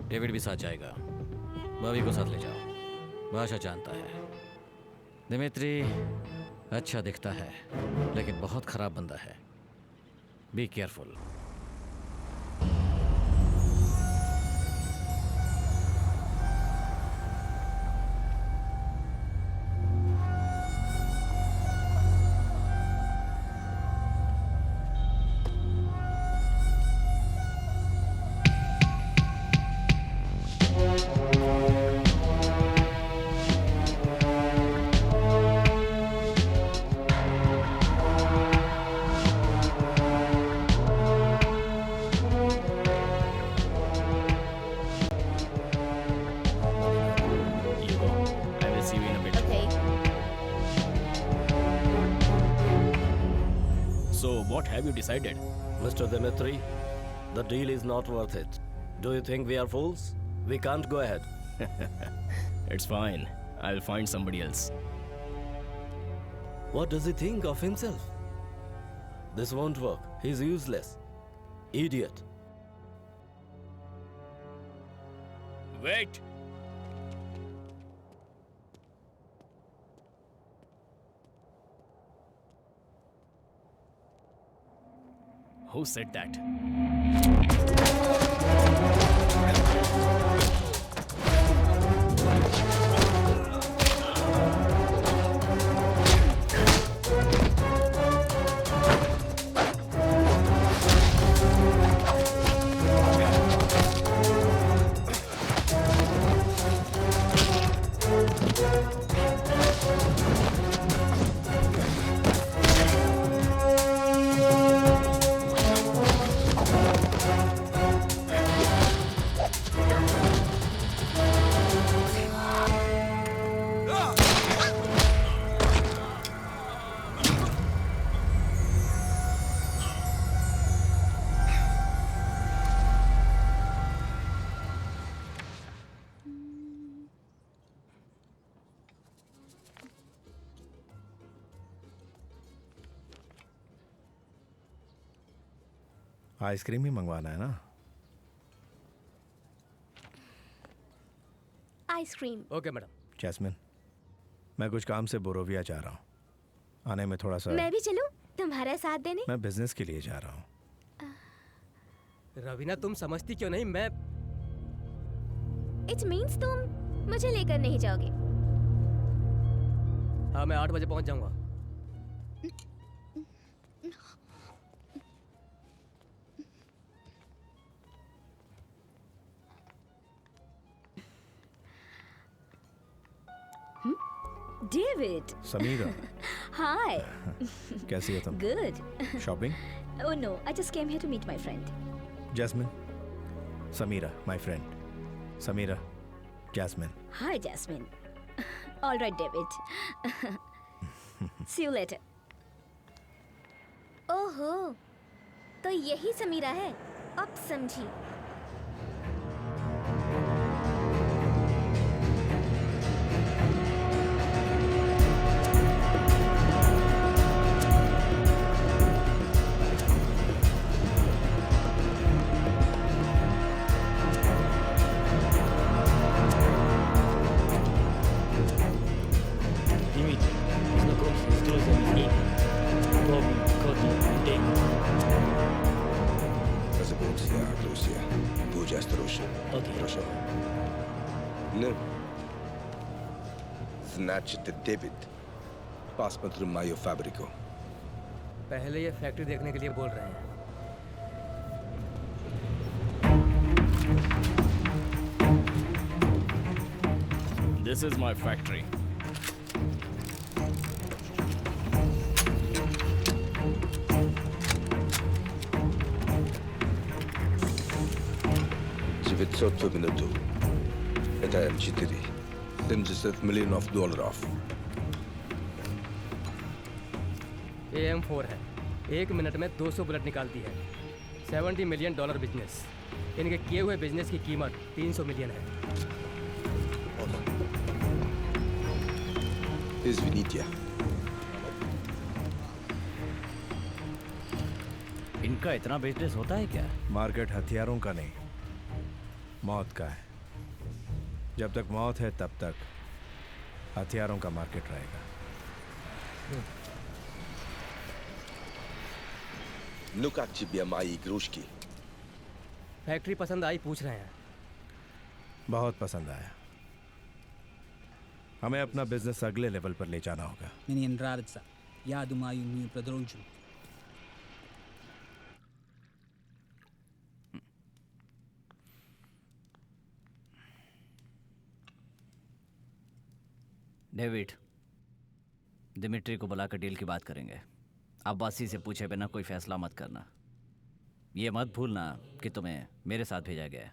डेविड भी साथ जाएगा। भाभी को साथ ले जाओ, भाषा जानता है। दिमित्री अच्छा दिखता है, लेकिन बहुत खराब बंदा है। Be careful. Decided, Mr. Dimitri, the deal is not worth it. Do you think we are fools? We can't go ahead. It's fine. I'll find somebody else. What does he think of himself? This won't work. He's useless. Idiot. Wait! Who said that? Ice cream ही मंगवाना है ना? Ice cream. Okay madam. Jasmine, मैं कुछ काम से बोरोविया जा रहा हूँ। आने में थोड़ा सा। मैं भी चलूं तुम्हारा साथ देने? मैं बिजनेस के लिए जा रहा हूँ। रवीना, तुम समझती क्यों नहीं? मैं इट मीन्स तुम मुझे लेकर नहीं जाओगे? हाँ, मैं 8 बजे पहुंच जाऊंगा। David. समीरा, Hi. कैसी हो तुम? Good. Shopping? Oh no, I just came here to meet my friend. Jasmine, Sameera, my friend. Sameera, Jasmine. Hi, Jasmine. All right, David. See you later. ओहो, तो यही समीरा है। अब समझी। Дмитрий, знакомься с друзьями Нины. Бобби, Коди и Дэймон. Забудься, Лусия. Будь осторожен. Окей. Хорошо. Ну. Значит, Дэвид, посмотри мою фабрику. पहले ये फैक्ट्री देखने के लिए बोल रहे हैं। This is my factory. $900 в минуту. Это М4. $70 миллионов. ये M4 है। 1 मिनट में 200 बुलेट निकालती है। $70 मिलियन बिजनेस। इनके किए हुए बिजनेस की कीमत 300 मिलियन है। Извините. इनका इतना बिजनेस होता है क्या? मार्केट हथियारों का नहीं, मौत का है। जब तक मौत है तब तक हथियारों का मार्केट रहेगा। Ну как тебе мои игрушки? फैक्ट्री पसंद आई पूछ रहे हैं। बहुत पसंद आया। हमें अपना बिजनेस अगले लेवल पर ले जाना होगा। Мне нравится. Я думаю, мы продолжим. डेविड, दिमिट्री को बुलाकर डील की बात करेंगे। अब्बासी से पूछे बिना कोई फैसला मत करना। ये मत भूलना कि तुम्हें मेरे साथ भेजा गया है।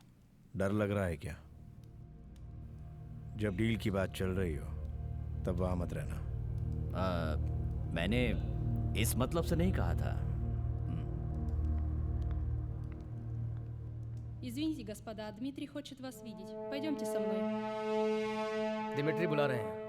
डर लग रहा है क्या? जब डील की बात चल रही हो तब वहां मत रहना। मैंने इस मतलब से नहीं कहा था। Извините, господа, Дмитрий хочет вас видеть. Пойдемте со мной. दिमिट्री बुला रहे हैं।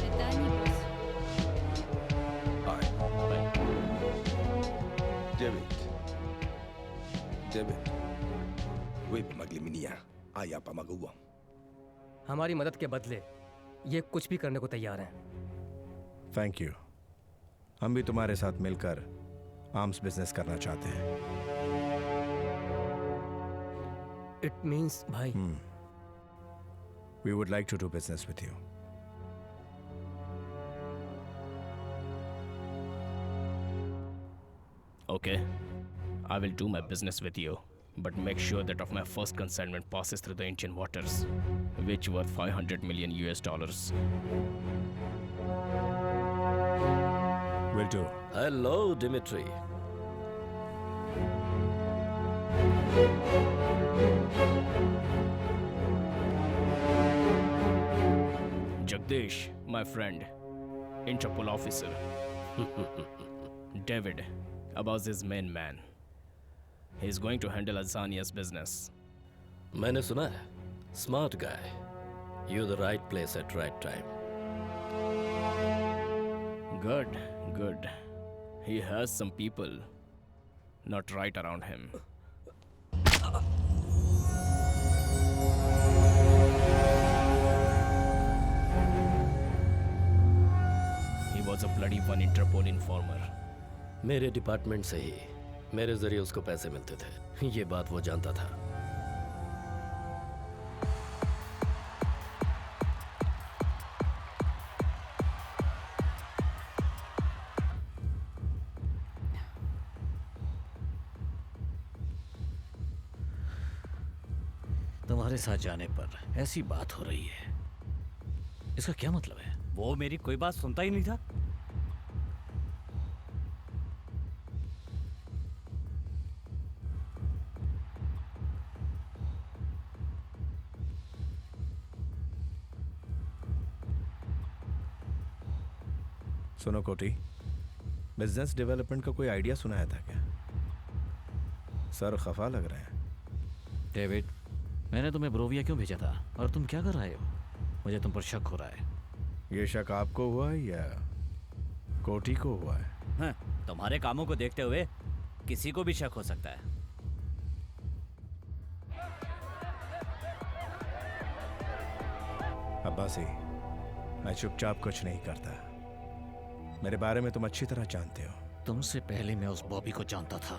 Это они, босс. Дэвид, вы помогли мне, а я помогу вам. हमारी मदद के बदले ये कुछ भी करने को तैयार हैं। Thank you. हम भी तुम्हारे साथ मिलकर आर्म्स बिजनेस करना चाहते हैं। इट मीन्स भाई। We would like to do business with you. Okay, I will do my business with you, but make sure that of my first consignment passes through the Indian waters, which worth $500 million. Will do. Hello, Dimitri. Jagdish, my friend, Interpol officer. David, Abbas is main man. He is going to handle Azania's business. मैंने सुना है, smart guy. You're the right place at right time. Good, good. He has some people not right around him. He was a bloody one Interpol informer. मेरे department से ही मेरे जरिए उसको पैसे मिलते थे, ये बात वो जानता था। तुम्हारे साथ जाने पर ऐसी बात हो रही है, इसका क्या मतलब है? वो मेरी कोई बात सुनता ही नहीं था। सुनो कोटी, बिजनेस डेवलपमेंट का कोई आइडिया सुनाया था क्या? सर खफा लग रहे हैं। डेविड, मैंने तुम्हें ब्रोविया क्यों भेजा था और तुम क्या कर रहे हो? मुझे तुम पर शक हो रहा है। ये शक आपको हुआ है या कोटी को हुआ है? हाँ, तुम्हारे कामों को देखते हुए किसी को भी शक हो सकता है। अब्बासी, मैं चुपचाप कुछ नहीं करता। मेरे बारे में तुम अच्छी तरह जानते हो। तुमसे पहले मैं उस बॉबी को जानता था।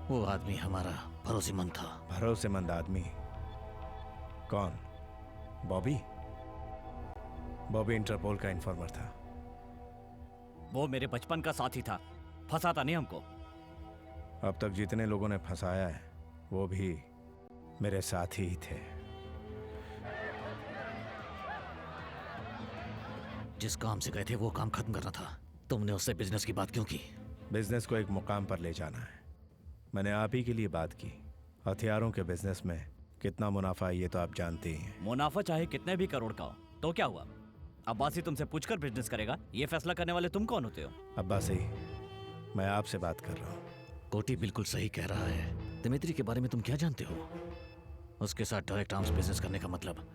वो आदमी हमारा भरोसेमंद था। भरोसेमंद आदमी? कौन? बॉबी? बॉबी इंटरपोल का इन्फॉर्मर था। वो मेरे बचपन का साथी था, फंसाता नहीं हमको। अब तक जितने लोगों ने फंसाया है वो भी मेरे साथी ही थे। जिस काम से गए थे वो काम खत्म करना था। तुमने उससे बिजनेस की बात क्यों की? बिजनेस को एक मुकाम पर ले जाना है। मैंने आप ही के लिए बात की। हथियारों के बिजनेस में कितना मुनाफा है ये तो आप जानते ही हैं। मुनाफा चाहे कितने भी करोड़ का हो तो क्या हुआ? अब्बासी तुमसे पूछकर बिजनेस करेगा, ये फैसला करने वाले तुम कौन होते हो? अब्बासी, मैं आपसे बात कर रहा हूँ। कोटी बिल्कुल सही कह रहा है। दिमित्री के बारे में तुम क्या जानते हो? उसके साथ डायरेक्ट आर्म्स बिजनेस करने का मतलब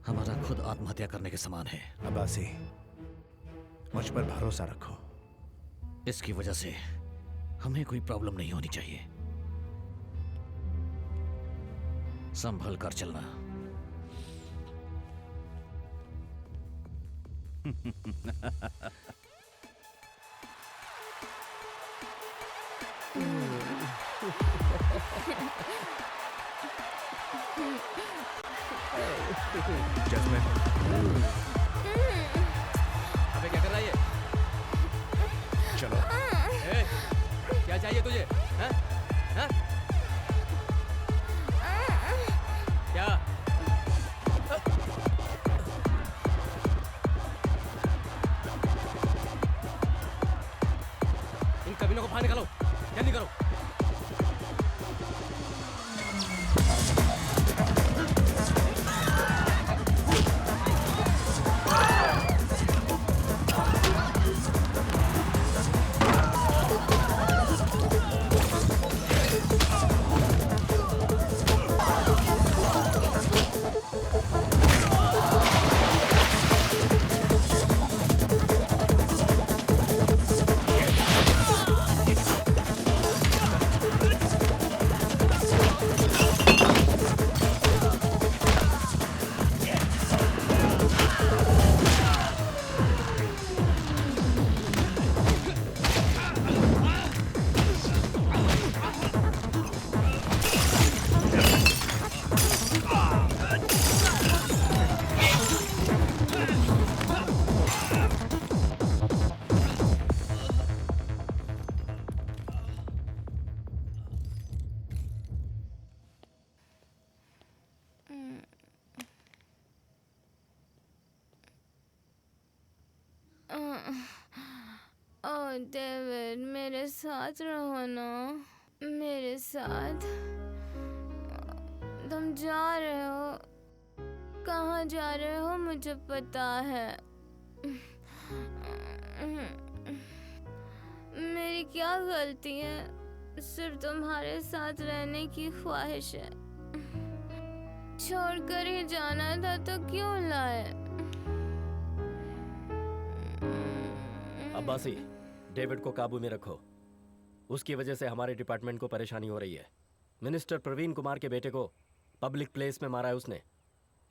हमारा खुद आत्महत्या करने के समान है। अब्बासी, मुझ पर भरोसा रखो। इसकी वजह से हमें कोई प्रॉब्लम नहीं होनी चाहिए। संभल कर चलना। जैस्मिन, अबे क्या कर रहा है ये? चलो। ए, क्या चाहिए तुझे? हैं? हैं? क्या? इन कमीनों को बाहर निकालो, जल्दी करो। डेविड, मेरे साथ रहो ना, मेरे साथ। तुम जा रहे हो, कहाँ जा रहे हो मुझे पता है। मेरी क्या गलती है? सिर्फ तुम्हारे साथ रहने की ख्वाहिश है। छोड़कर ही जाना था तो क्यों लाए? अब्बासी, डेविड को काबू में रखो। उसकी वजह से हमारे डिपार्टमेंट को परेशानी हो रही है। मिनिस्टर प्रवीण कुमार के बेटे को पब्लिक प्लेस में मारा है उसने।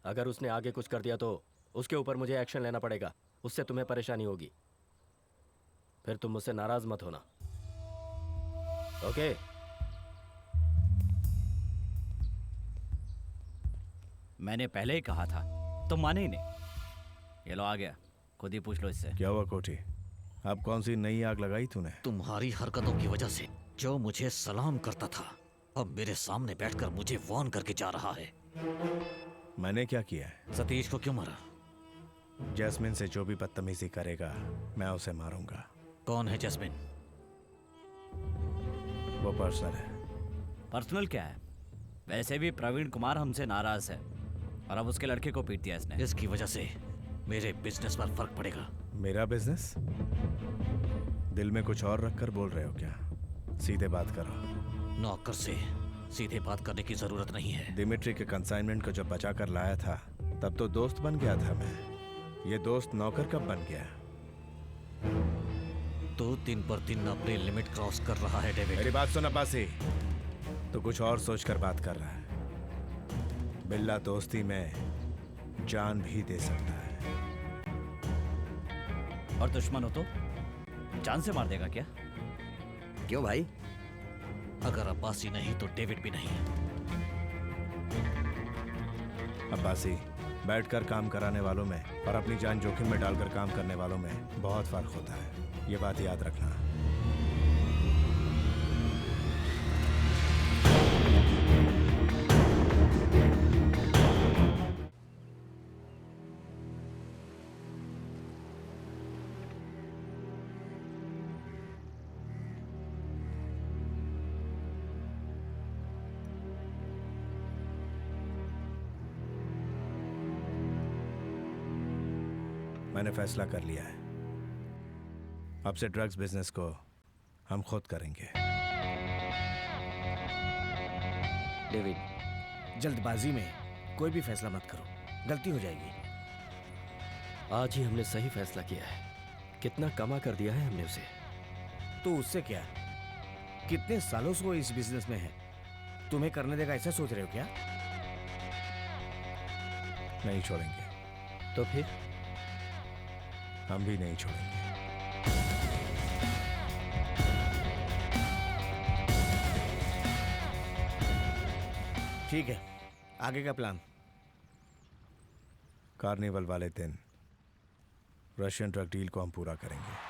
अगर उसने आगे कुछ कर दिया तो उसके ऊपर मुझे एक्शन लेना पड़ेगा। उससे तुम्हें परेशानी होगी। फिर तुम मुझसे नाराज मत होना, ओके? मैंने पहले ही कहा था, तुम माने ही नहीं। ये लो आ गया, खुद ही पूछ लो इससे। क्या हुआ कोटी? अब कौन सी नई आग लगाई तूने? तुम्हारी हरकतों की वजह से जो मुझे सलाम करता था अब मेरे सामने बैठकर मुझे वार्न करके जा रहा है। मैंने क्या किया है? सतीश को क्यों मारा? जैस्मिन से जो भी बदतमीजी करेगा मैं उसे मारूंगा। कौन है जैस्मिन? वो पर्सनल है। पर्सनल क्या है? वैसे भी प्रवीण कुमार हमसे नाराज है और अब उसके लड़के को पीट दिया इसने। इसकी वजह से मेरे बिजनेस पर फर्क पड़ेगा। मेरा बिजनेस? दिल में कुछ और रखकर बोल रहे हो क्या? सीधे बात करो। नौकर से सीधे बात करने की जरूरत नहीं है। दिमिट्री के कंसाइनमेंट को जब बचा कर लाया था तब तो दोस्त बन गया था मैं। ये दोस्त नौकर कब बन गया? तो दिन पर दिन अपनी लिमिट क्रॉस कर रहा है डेविड। मेरी बात सुन अब्बासी, तो कुछ और सोचकर बात कर रहा है। बिल्ला दोस्ती में जान भी दे सकता है। और दुश्मन हो तो जान से मार देगा क्या? क्यों भाई? अगर अब्बासी नहीं तो डेविड भी नहीं। अब्बासी, बैठकर काम कराने वालों में और अपनी जान जोखिम में डालकर काम करने वालों में बहुत फर्क होता है। ये बात याद रखना। मैंने फैसला कर लिया है, अब से ड्रग्स बिजनेस को हम खुद करेंगे। डेविड, जल्दबाजी में कोई भी फैसला मत करो, गलती हो जाएगी। आज ही हमने सही फैसला किया है। कितना कमा कर दिया है हमने उसे। तो उससे क्या? कितने सालों से वो इस बिजनेस में है, तुम्हें करने देगा ऐसा सोच रहे हो क्या? नहीं छोड़ेंगे। तो फिर हम भी नहीं छोड़ेंगे। ठीक है, आगे का प्लान? कार्निवल वाले दिन रशियन ड्रग डील को हम पूरा करेंगे।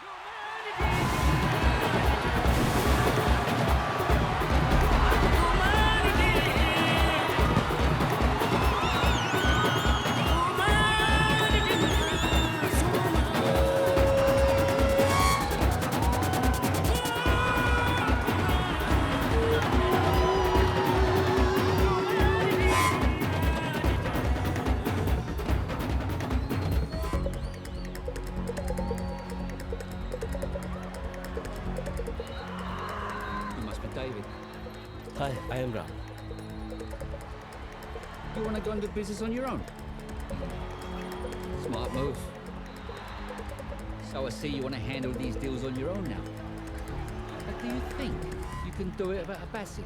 Hi, I am Ram. You want to go and do business on your own? Smart move. So I see you want to handle these deals on your own now. But do you think you can do it about Abbasi?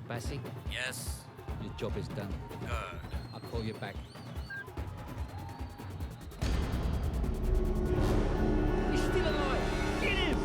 Abbasi? Yes. Your job is done. Good. I'll call you back. He's still alive! Get him!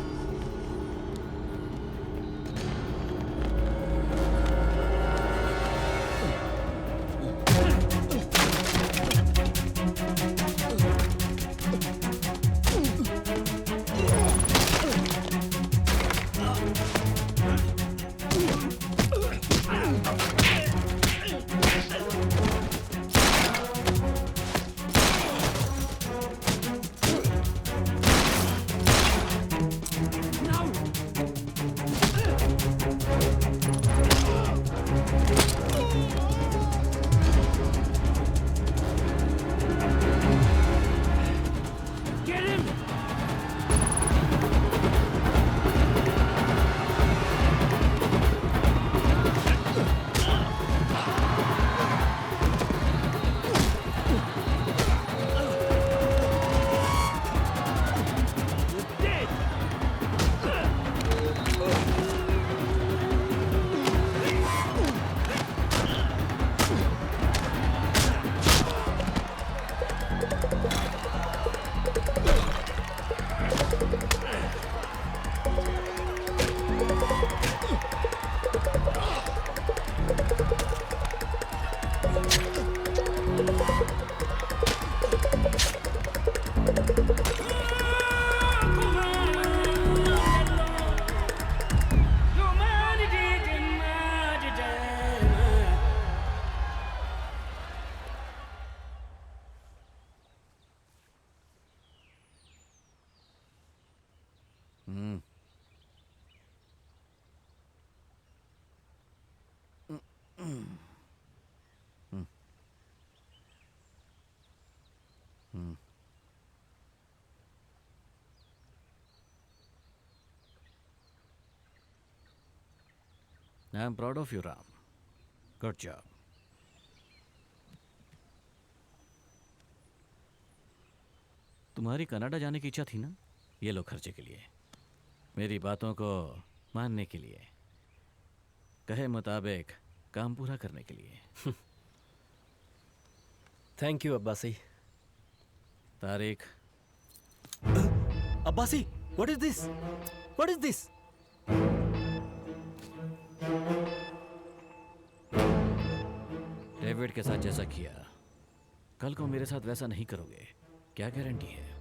I am proud of you Ram, good job. तुम्हारी Canada जाने की इच्छा थी ना? ये लो खर्चे के लिए, मेरी बातों को मानने के लिए, कहे मुताबिक काम पूरा करने के लिए। Thank you Abbasi. Tariq. Abbasi, what is this? What is this? David के साथ जैसा किया, कल को मेरे साथ वैसा नहीं करोगे, क्या गारंटी है?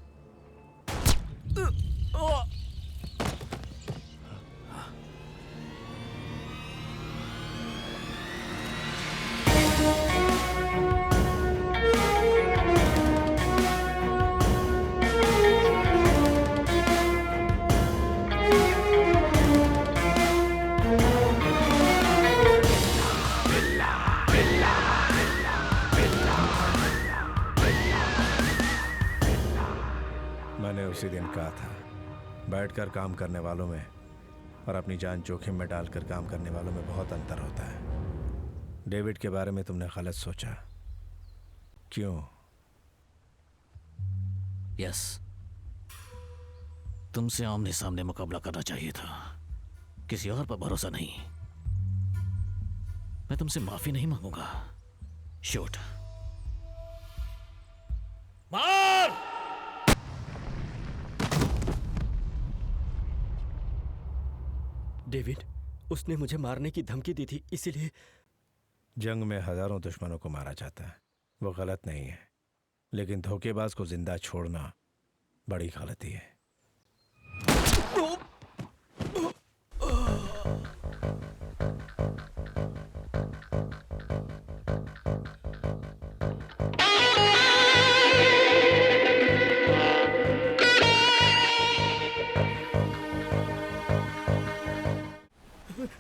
मैंने उसी दिन कहा था, बैठकर काम करने वालों में और अपनी जान जोखिम में डालकर काम करने वालों में बहुत अंतर होता है। डेविड के बारे में तुमने गलत सोचा। क्यों? यस, तुमसे आमने सामने मुकाबला करना चाहिए था, किसी और पर भरोसा नहीं। मैं तुमसे माफी नहीं मांगूंगा। शूट। मार! डेविड, उसने मुझे मारने की धमकी दी थी, इसीलिए। जंग में हजारों दुश्मनों को मारा जाता है, वो गलत नहीं है, लेकिन धोखेबाज को जिंदा छोड़ना बड़ी गलती है।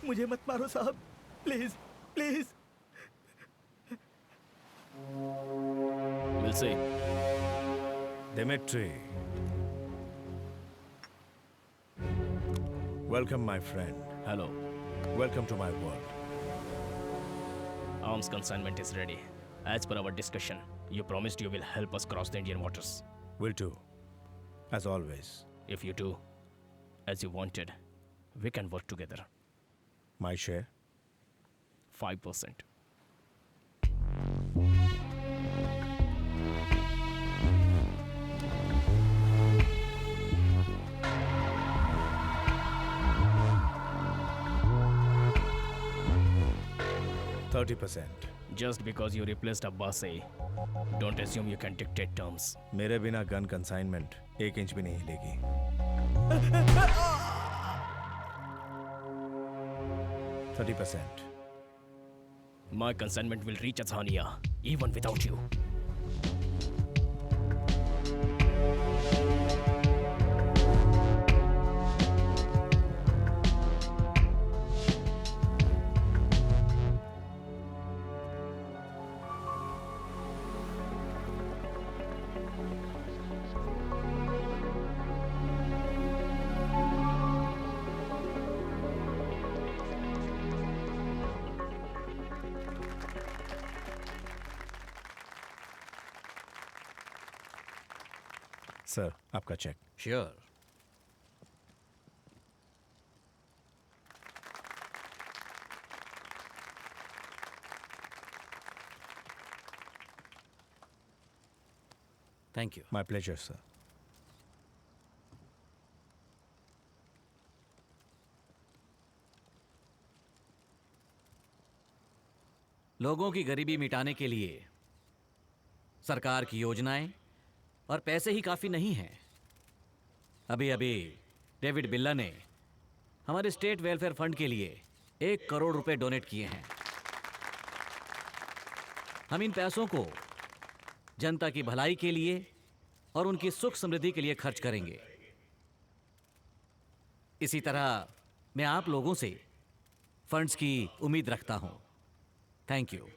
मुझे मत मारो साहब, please please. We'll see. Dimitri. Welcome, my friend. Hello. Welcome to my world. Arms consignment is ready. As per our discussion, you promised you will help us cross the Indian waters. Will do. As always. If you do, as you wanted, we can work together. My share? 5%. %30%. Just because you replaced Abbasi, don't assume you can dictate terms. मेरे बिना gun consignment 1 inch भी नहीं हिलेगी। 30%. My consignment will reach Azania, even without you. Sir, आपका cheque. Sure. Thank you. My pleasure sir. लोगों की गरीबी मिटाने के लिए सरकार की योजनाएं और पैसे ही काफी नहीं हैं। अभी अभी डेविड बिल्ला ने हमारे स्टेट वेलफेयर फंड के लिए 1 करोड़ रुपए डोनेट किए हैं। हम इन पैसों को जनता की भलाई के लिए और उनकी सुख समृद्धि के लिए खर्च करेंगे। इसी तरह मैं आप लोगों से फंड्स की उम्मीद रखता हूं। Thank you.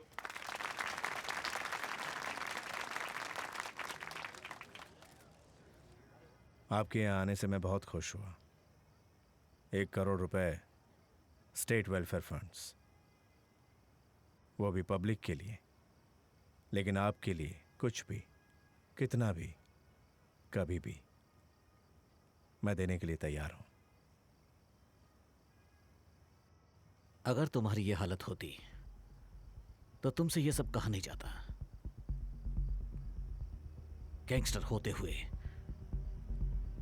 आपके यहाँ आने से मैं बहुत खुश हुआ। 1 करोड़ रुपए स्टेट वेलफेयर फंड्स, वो भी पब्लिक के लिए। लेकिन आपके लिए कुछ भी, कितना भी, कभी भी मैं देने के लिए तैयार हूं। अगर तुम्हारी ये हालत होती तो तुमसे ये सब कहा नहीं जाता। गैंगस्टर होते हुए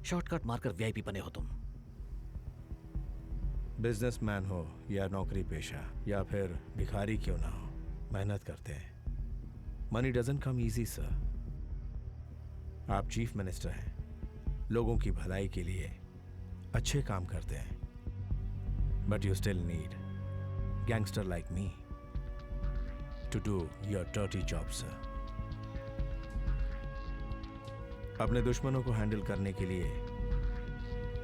शॉर्टकट मारकर वीआईपी बने हो तुम। बिजनेसमैन हो या नौकरी पेशा या फिर भिखारी क्यों ना हो, मेहनत करते हैं। Money doesn't come easy sir. आप चीफ मिनिस्टर हैं, लोगों की भलाई के लिए अच्छे काम करते हैं, but you still need gangster like me to do your dirty job sir. अपने दुश्मनों को हैंडल करने के लिए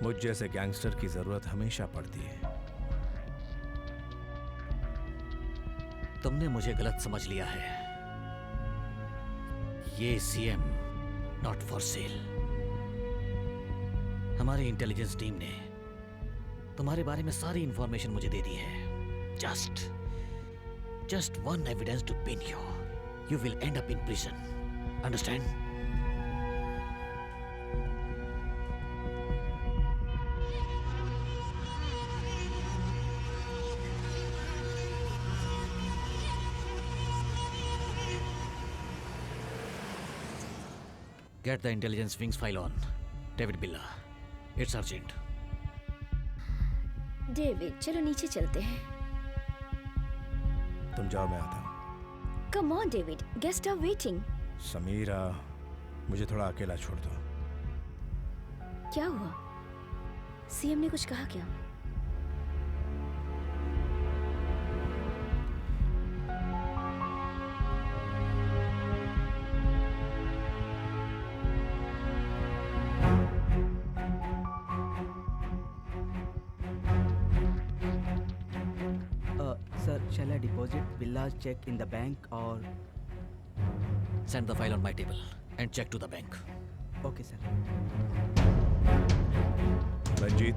मुझ जैसे गैंगस्टर की जरूरत हमेशा पड़ती है। तुमने मुझे गलत समझ लिया है। ये सीएम नॉट फॉर सेल। हमारी इंटेलिजेंस टीम ने तुम्हारे बारे में सारी इंफॉर्मेशन मुझे दे दी है। Just one evidence to pin you. You will end up in prison. Understand? Get the intelligence wings file on. David Billa. It's urgent. David, चलो नीचे चलते हैं। तुम जाओ, मैं आता हूं। Come on David, guests are waiting. Sameera, मुझे थोड़ा अकेला छोड़ दो। क्या हुआ? सीएम ने कुछ कहा क्या? Shall I deposit Billa's check in the bank or? Send the file on my table and check to the bank. Okay, sir. Ranjit,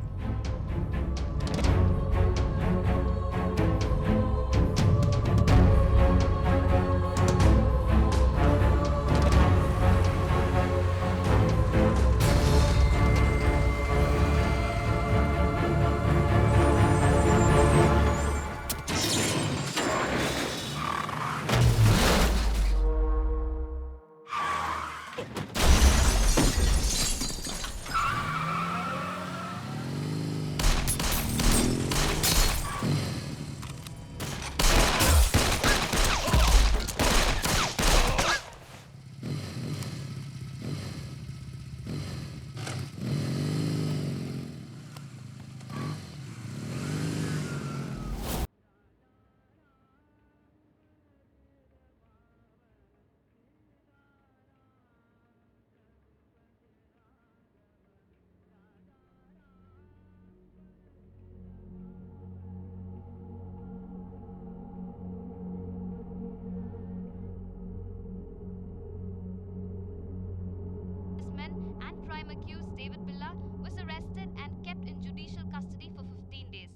Accused David Billa was arrested and kept in judicial custody for 15 days.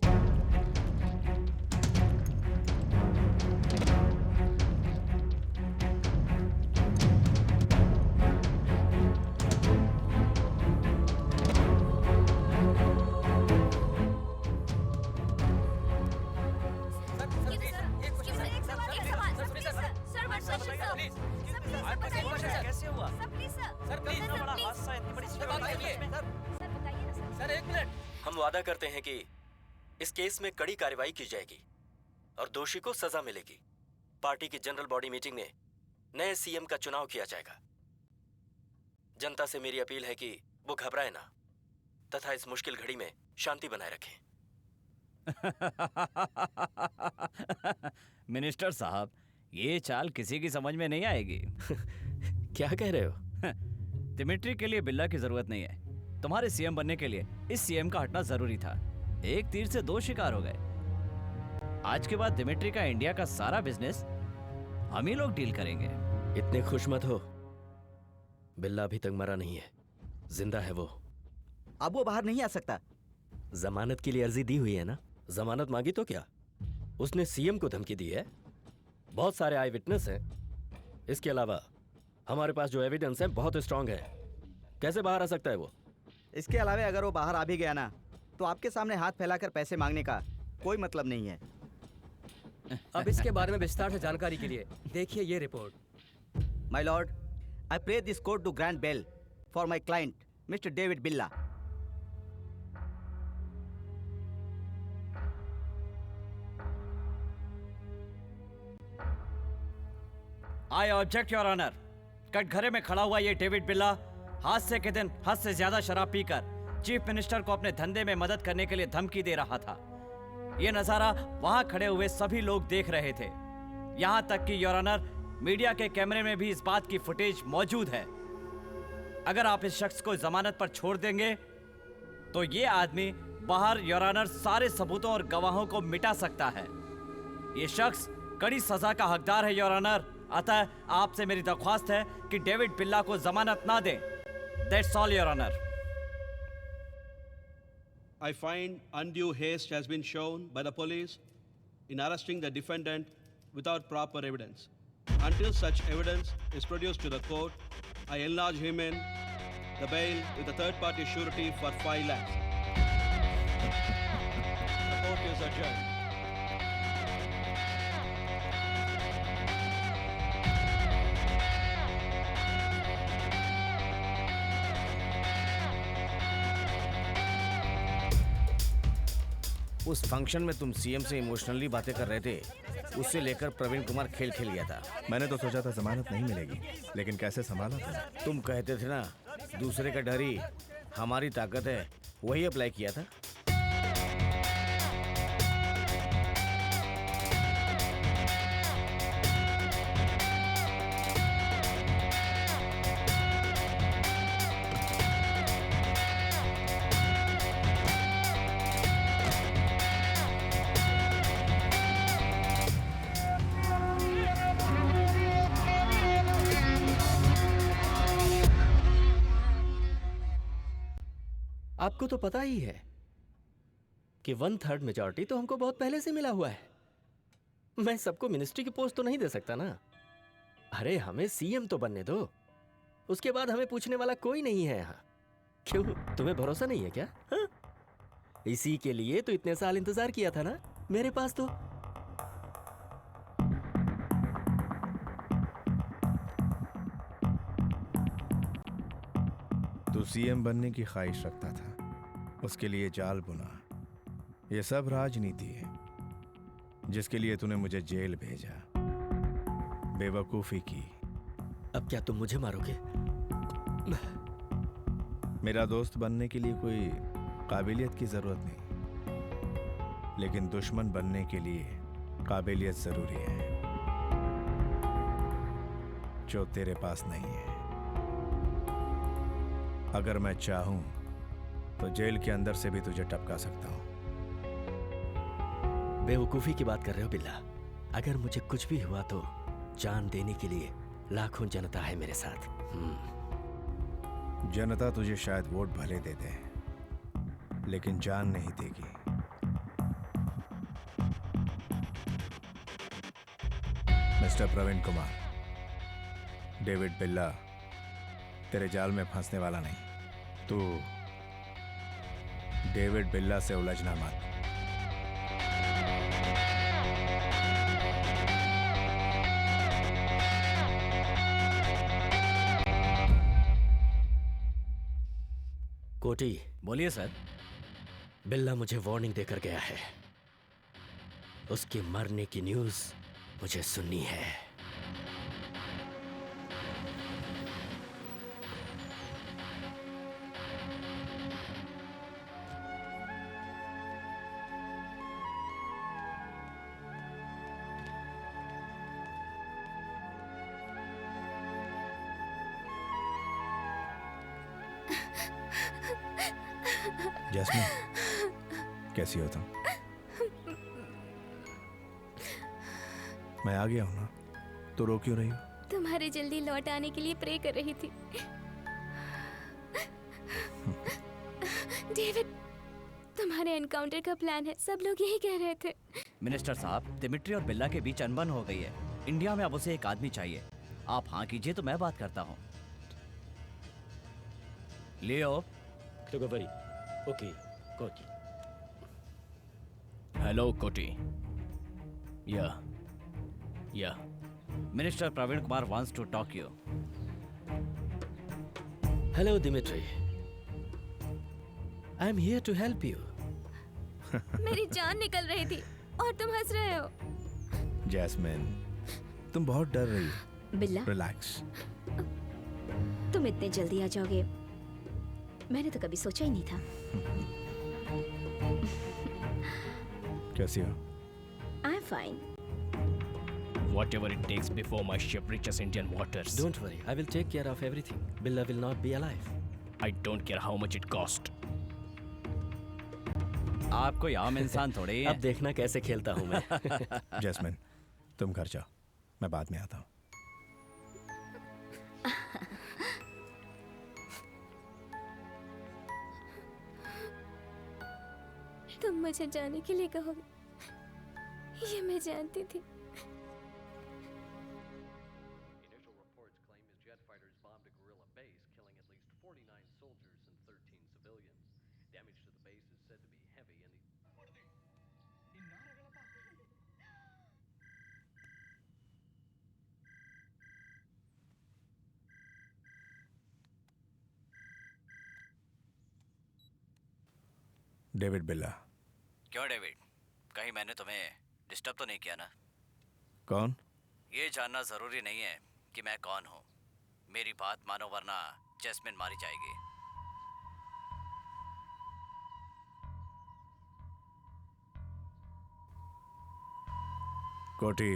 कैसे हुआ? Sir please इतना बड़ा हादसा, इतनी बड़ी sir बताइए ना sir. एक मिनट। हम वादा करते हैं कि इस केस में कड़ी कार्रवाई की जाएगी और दोषी को सजा मिलेगी। पार्टी की जनरल बॉडी मीटिंग में नए सीएम का चुनाव किया जाएगा। जनता से मेरी अपील है कि वो घबराए ना तथा इस मुश्किल घड़ी में शांति बनाए रखें। मिनिस्टर साहब, ये चाल किसी की समझ में नहीं आएगी। क्या कह रहे हो? दिमिट्री के लिए बिल्ला की जरूरत नहीं है। तुम्हारे सीएम बनने के लिए इस सीएम का हटना जरूरी था। एक तीर से दो शिकार हो गए। आज के बाद दिमिट्री का इंडिया का सारा बिजनेस हम ही लोग डील करेंगे। इतने खुश मत हो। बिल्ला अभी तक मरा नहीं है, जिंदा है वो। अब वो बाहर नहीं आ सकता। जमानत के लिए अर्जी दी हुई है ना, जमानत मांगी तो क्या? उसने सीएम को धमकी दी है। बहुत सारे आई विटनेस हैं। इसके अलावा हमारे पास जो एविडेंस है बहुत स्ट्रांग है। कैसे बाहर आ सकता है वो? इसके अलावा अगर वो बाहर आ भी गया ना, तो आपके सामने हाथ फैलाकर पैसे मांगने का कोई मतलब नहीं है। अब इसके बारे में विस्तार से जानकारी के लिए देखिए ये report. My lord, I pray this court to grant bail for my client mister David Billa. I object your honour. कटघरे में खड़ा हुआ ये डेविड बिल्ला हादसे के दिन हद से ज्यादा शराब पीकर चीफ मिनिस्टर को अपने धंधे में मदद करने के लिए धमकी दे रहा था। ये नजारा वहां खड़े हुए सभी लोग देख रहे थे। यहां तक कि योर ऑनर, मीडिया के कैमरे में भी इस बात की फुटेज मौजूद है। अगर आप इस शख्स को जमानत पर छोड़ देंगे तो ये आदमी बाहर योर ऑनर सारे सबूतों और गवाहों को मिटा सकता है। ये शख्स कड़ी सजा का हकदार है योर ऑनर। अतः आपसे मेरी दरख्वास्त है कि डेविड बिल्ला को जमानत ना दें। That's all your honour. I find undue haste has been shown by the police in arresting the defendant without proper evidence. Until such evidence is produced to the court, I enlarge him in the bail with a third-party surety for 5 lakhs. The court is adjourned. उस function में तुम CM से emotionally बातें कर रहे थे, उससे लेकर प्रवीण कुमार खेल खेल गया था। मैंने तो सोचा था जमानत नहीं मिलेगी, लेकिन कैसे संभाला तुमने? तुम कहते थे ना, दूसरे का डर ही हमारी ताकत है, वही अप्लाई किया था। आपको तो पता ही है कि 1/3 मेजॉरिटी तो हमको बहुत पहले से मिला हुआ है। मैं सबको मिनिस्ट्री की पोस्ट तो नहीं दे सकता ना। अरे हमें सीएम तो बनने दो, उसके बाद हमें पूछने वाला कोई नहीं है यहाँ। क्यों, तुम्हें भरोसा नहीं है क्या? हा? इसी के लिए तो इतने साल इंतजार किया था ना मेरे पास तो। तू सीएम बनने की ख्वाहिश रखता था, उसके लिए जाल बुना। ये सब राजनीति है जिसके लिए तूने मुझे जेल भेजा। बेवकूफी की। अब क्या तुम मुझे मारोगे? मेरा दोस्त बनने के लिए कोई काबिलियत की जरूरत नहीं, लेकिन दुश्मन बनने के लिए काबिलियत जरूरी है, जो तेरे पास नहीं है। अगर मैं चाहूं तो जेल के अंदर से भी तुझे टपका सकता हूं। बेवकूफी की बात कर रहे हो बिल्ला? अगर मुझे कुछ भी हुआ तो जान देने के लिए लाखों जनता है मेरे साथ। जनता तुझे शायद वोट भले दे दे, लेकिन जान नहीं देगी। मिस्टर प्रवीण कुमार, डेविड बिल्ला तेरे जाल में फंसने वाला नहीं। तू डेविड बिल्ला से उलझना मत। कोटी, बोलिए सर। बिल्ला मुझे वार्निंग देकर गया है। उसके मरने की न्यूज़ मुझे सुननी है। जैस्मिन, कैसी हो तुम? मैं आ गया हूं ना, तो रो क्यों रही हो? तुम्हारे जल्दी लौट आने के लिए प्रे कर रही थी। डेविड, तुम तुम्हारे एनकाउंटर का प्लान है, सब लोग यही कह रहे थे। मिनिस्टर साहब, दिमित्री और बिल्ला के बीच अनबन हो गई है। इंडिया में अब उसे एक आदमी चाहिए। आप हाँ कीजिए तो मैं बात करता हूँ। लियो। ओके, कोटी। Hello Koti. Yeah minister Praveen Kumar wants to talk you. Hello Dimitri, I am here to help you. मेरी जान निकल रही थी और तुम हंस रहे हो। जैस्मिन, तुम बहुत डर रही हो। बिल्ला, रिलैक्स। तुम इतने जल्दी आ जाओगे मैंने तो कभी सोचा ही नहीं था। कैसी हो? I am fine. Whatever it takes before my ship reaches Indian waters. Don't worry, I will take care of everything. Billa will not be alive. I don't care how much it cost. आप कोई आम इंसान थोड़े ही हैं। अब देखना कैसे खेलता हूँ मैं। जैस्मिन, तुम घर जाओ, मैं बाद में आता हूँ। तुम मुझे जाने के लिए कहोगे, ये मैं जानती थी। डेविड बिल्ला। क्यों डेविड, कहीं मैंने तुम्हें डिस्टर्ब तो नहीं किया ना? कौन? ये जानना जरूरी नहीं है कि मैं कौन हूँ। मेरी बात मानो वरना जैस्मिन मारी जाएगी। कोटी,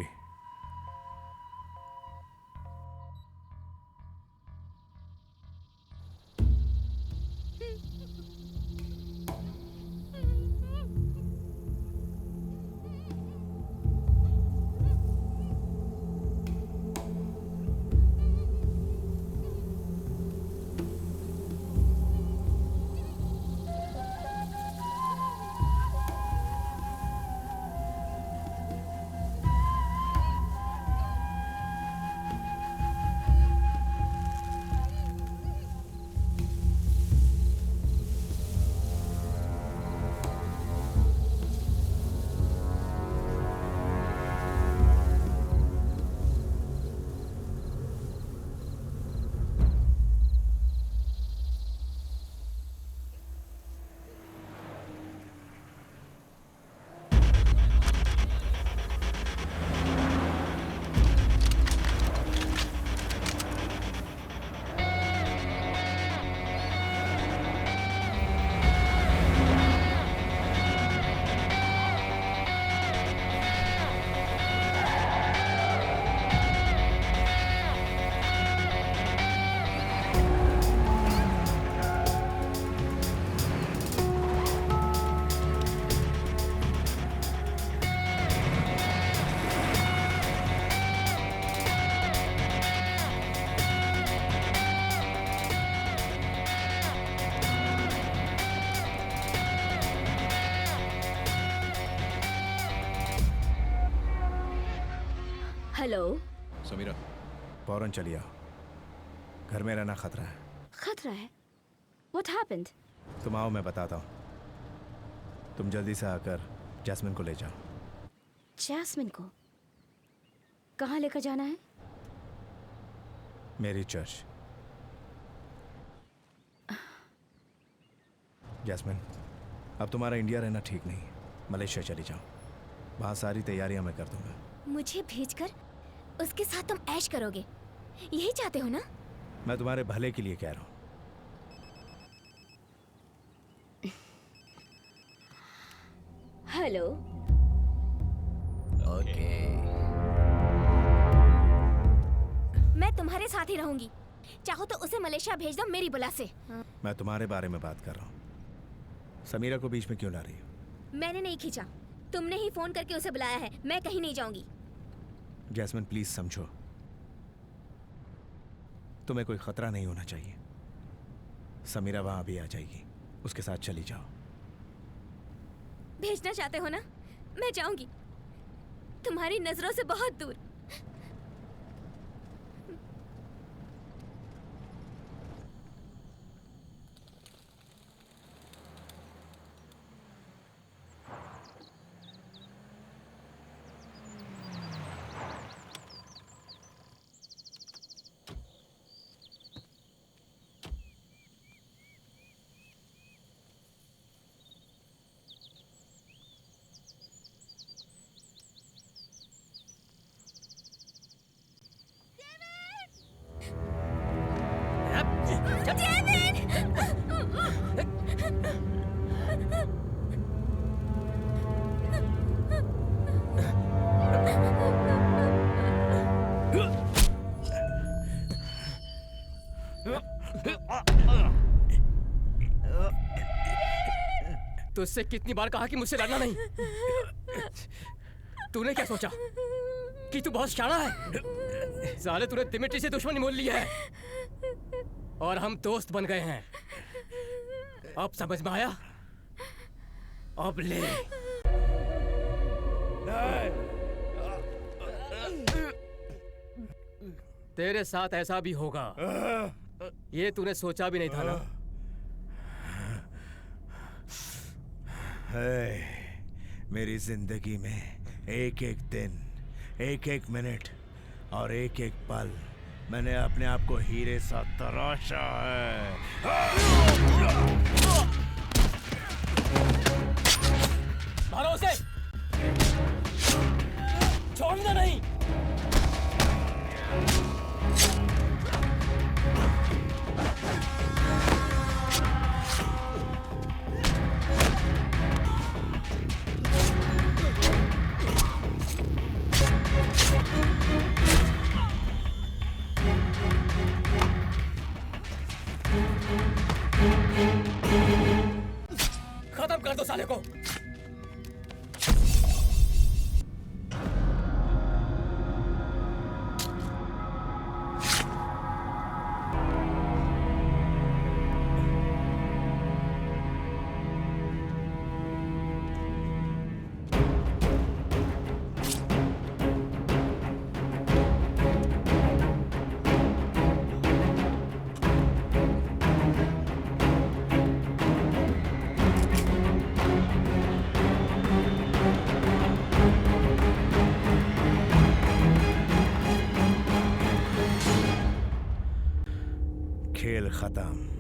हेलो। समीरा, फौरन चलिए आओ। घर में रहना खतरा है। खतरा है? What happened? तुम आओ, मैं बताता हूँ। तुम जल्दी से आकर जैस्मिन को ले जाओ। जैस्मिन को कहाँ लेकर जाना है? मेरी चर्च। जैस्मिन, अब तुम्हारा इंडिया रहना ठीक नहीं है। मलेशिया चली जाओ, वहाँ सारी तैयारियां मैं कर दूंगा। मुझे भेजकर उसके साथ तुम ऐश करोगे, यही चाहते हो ना? मैं तुम्हारे भले के लिए कह रहा हूँ। हेलो। ओके। मैं तुम्हारे साथ ही रहूंगी, चाहो तो उसे मलेशिया भेज दो मेरी बुला से। मैं तुम्हारे बारे में बात कर रहा हूँ। समीरा को बीच में क्यों ला रही हो? मैंने नहीं खींचा, तुमने ही फोन करके उसे बुलाया है। मैं कहीं नहीं जाऊंगी। जैस्मिन, प्लीज समझो, तुम्हें कोई खतरा नहीं होना चाहिए। समीरा वहां भी आ जाएगी, उसके साथ चली जाओ। भेजना चाहते हो ना? मैं जाऊंगी तुम्हारी नजरों से बहुत दूर। तुझसे कितनी बार कहा कि मुझसे लड़ना नहीं। तूने क्या सोचा कि तू बहुत शाना है? साले तूने दिमित्री से दुश्मनी मोल ली है और हम दोस्त बन गए हैं। अब समझ में आया? अब ले। तेरे साथ ऐसा भी होगा, ये तूने सोचा भी नहीं था ना। मेरी जिंदगी में एक एक दिन, एक एक मिनट और एक एक पल मैंने अपने आप को हीरे सा तराशा है। मारो उसे, छोड़ना नहीं। खत्म कर दो साले को। खेल खत्म।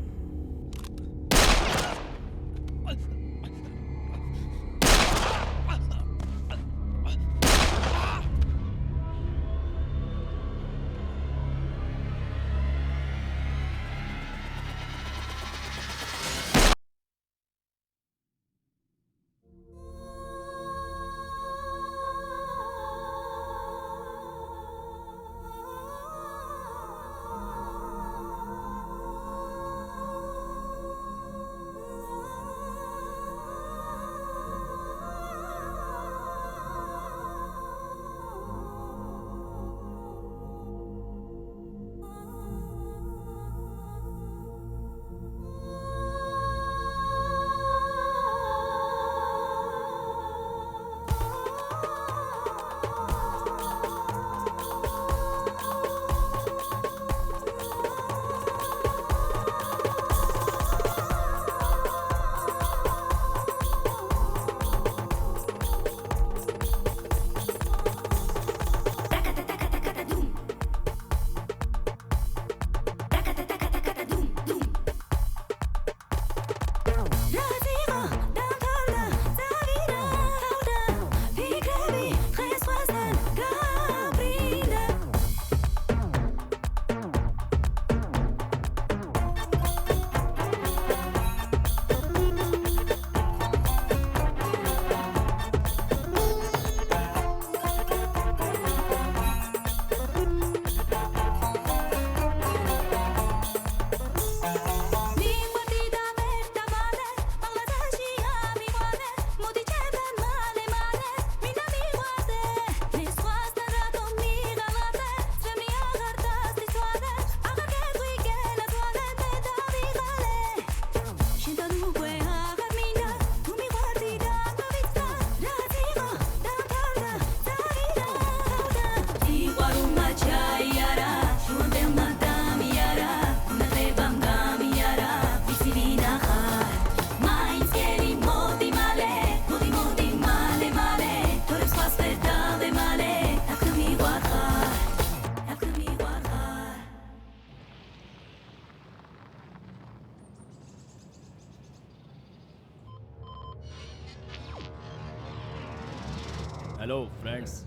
Hello, friends.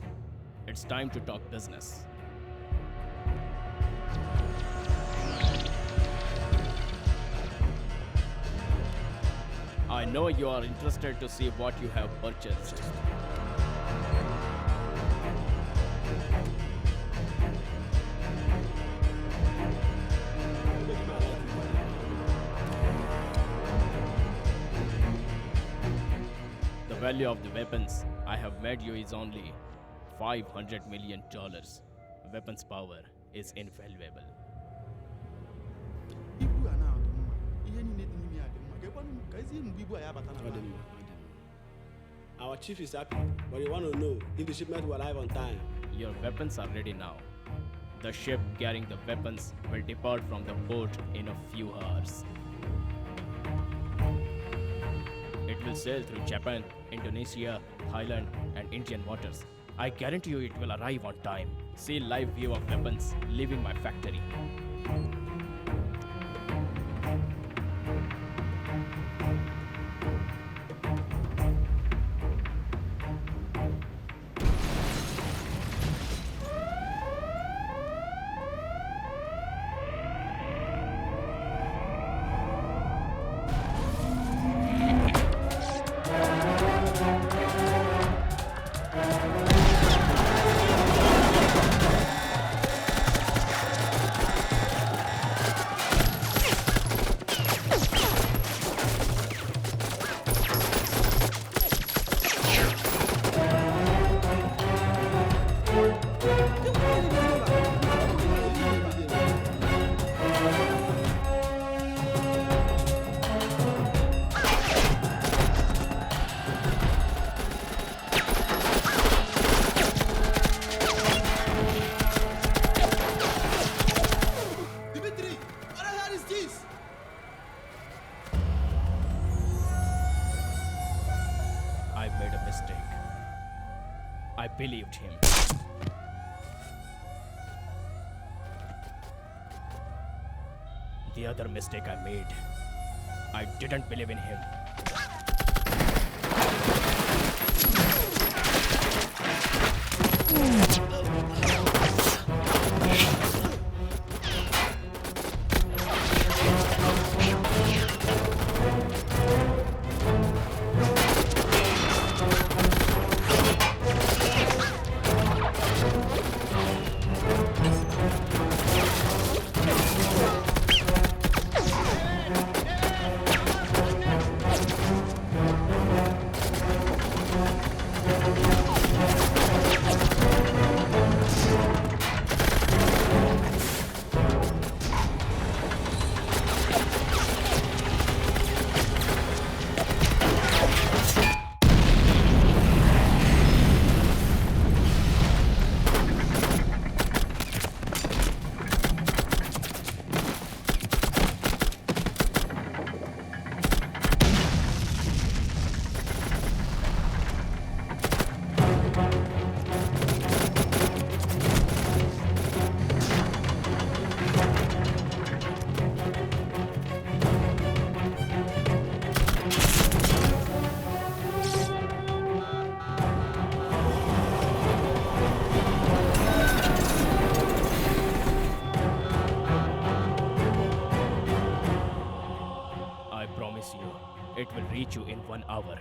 It's time to talk business. I know you are interested to see what you have purchased. The value of the weapons I have made you is only $500 million. Weapons power is invaluable. Our chief is happy, but he want to know if the shipment will arrive on time. Your weapons are ready now. The ship carrying the weapons will depart from the port in a few hours. It will sail through Japan, Indonesia, Thailand, and Indian waters. I guarantee you it will arrive on time. See live view of weapons leaving my factory. I believed him. The other mistake I made, I didn't believe in him. It will reach you in 1 hour.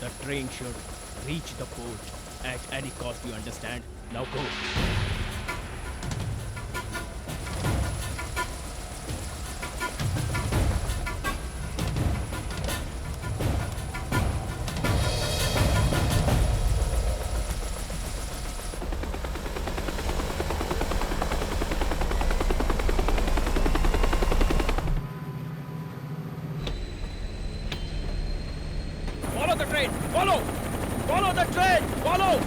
The train should reach the port at any cost, you understand? Now go. Follow the train! Follow! Follow the train! Follow!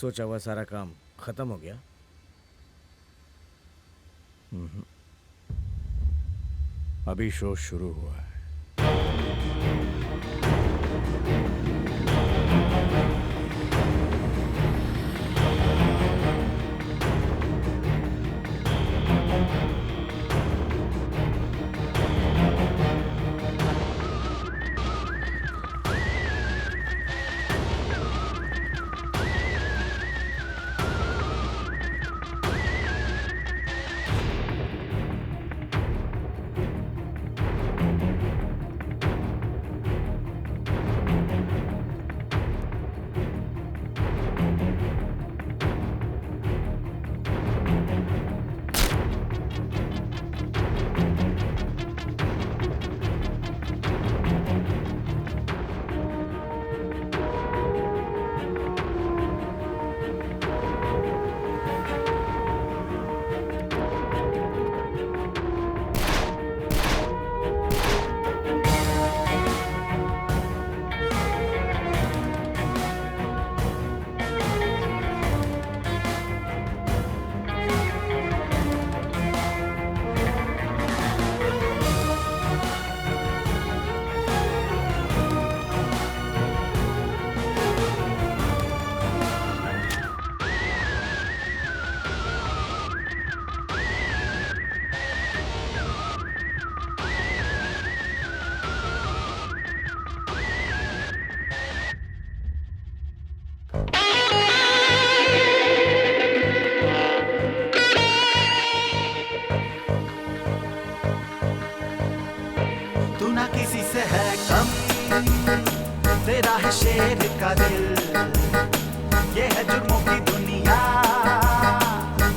सोचा हुआ सारा काम खत्म हो गया। अभी show शुरू हुआ है। ना किसी से है कम, तेरा है शेर का दिल, ये है जुर्मों की दुनिया,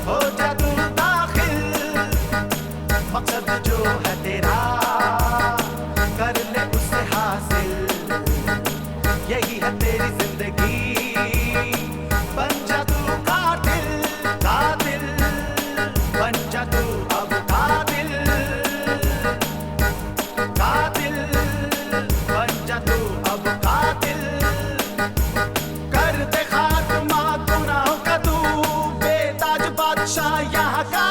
हो जा तू दाखिल, मकसद जो है तेरा कर ले उससे हासिल, यही है तेरी जिंदगी, बन जा तू कातिल, कातिल, बन जा तू अब कातिल, कातिल, बन जा तू अब कातिल, कर दे खात्मा गुनाहों का तू, बेताज बादशाह यहाँ का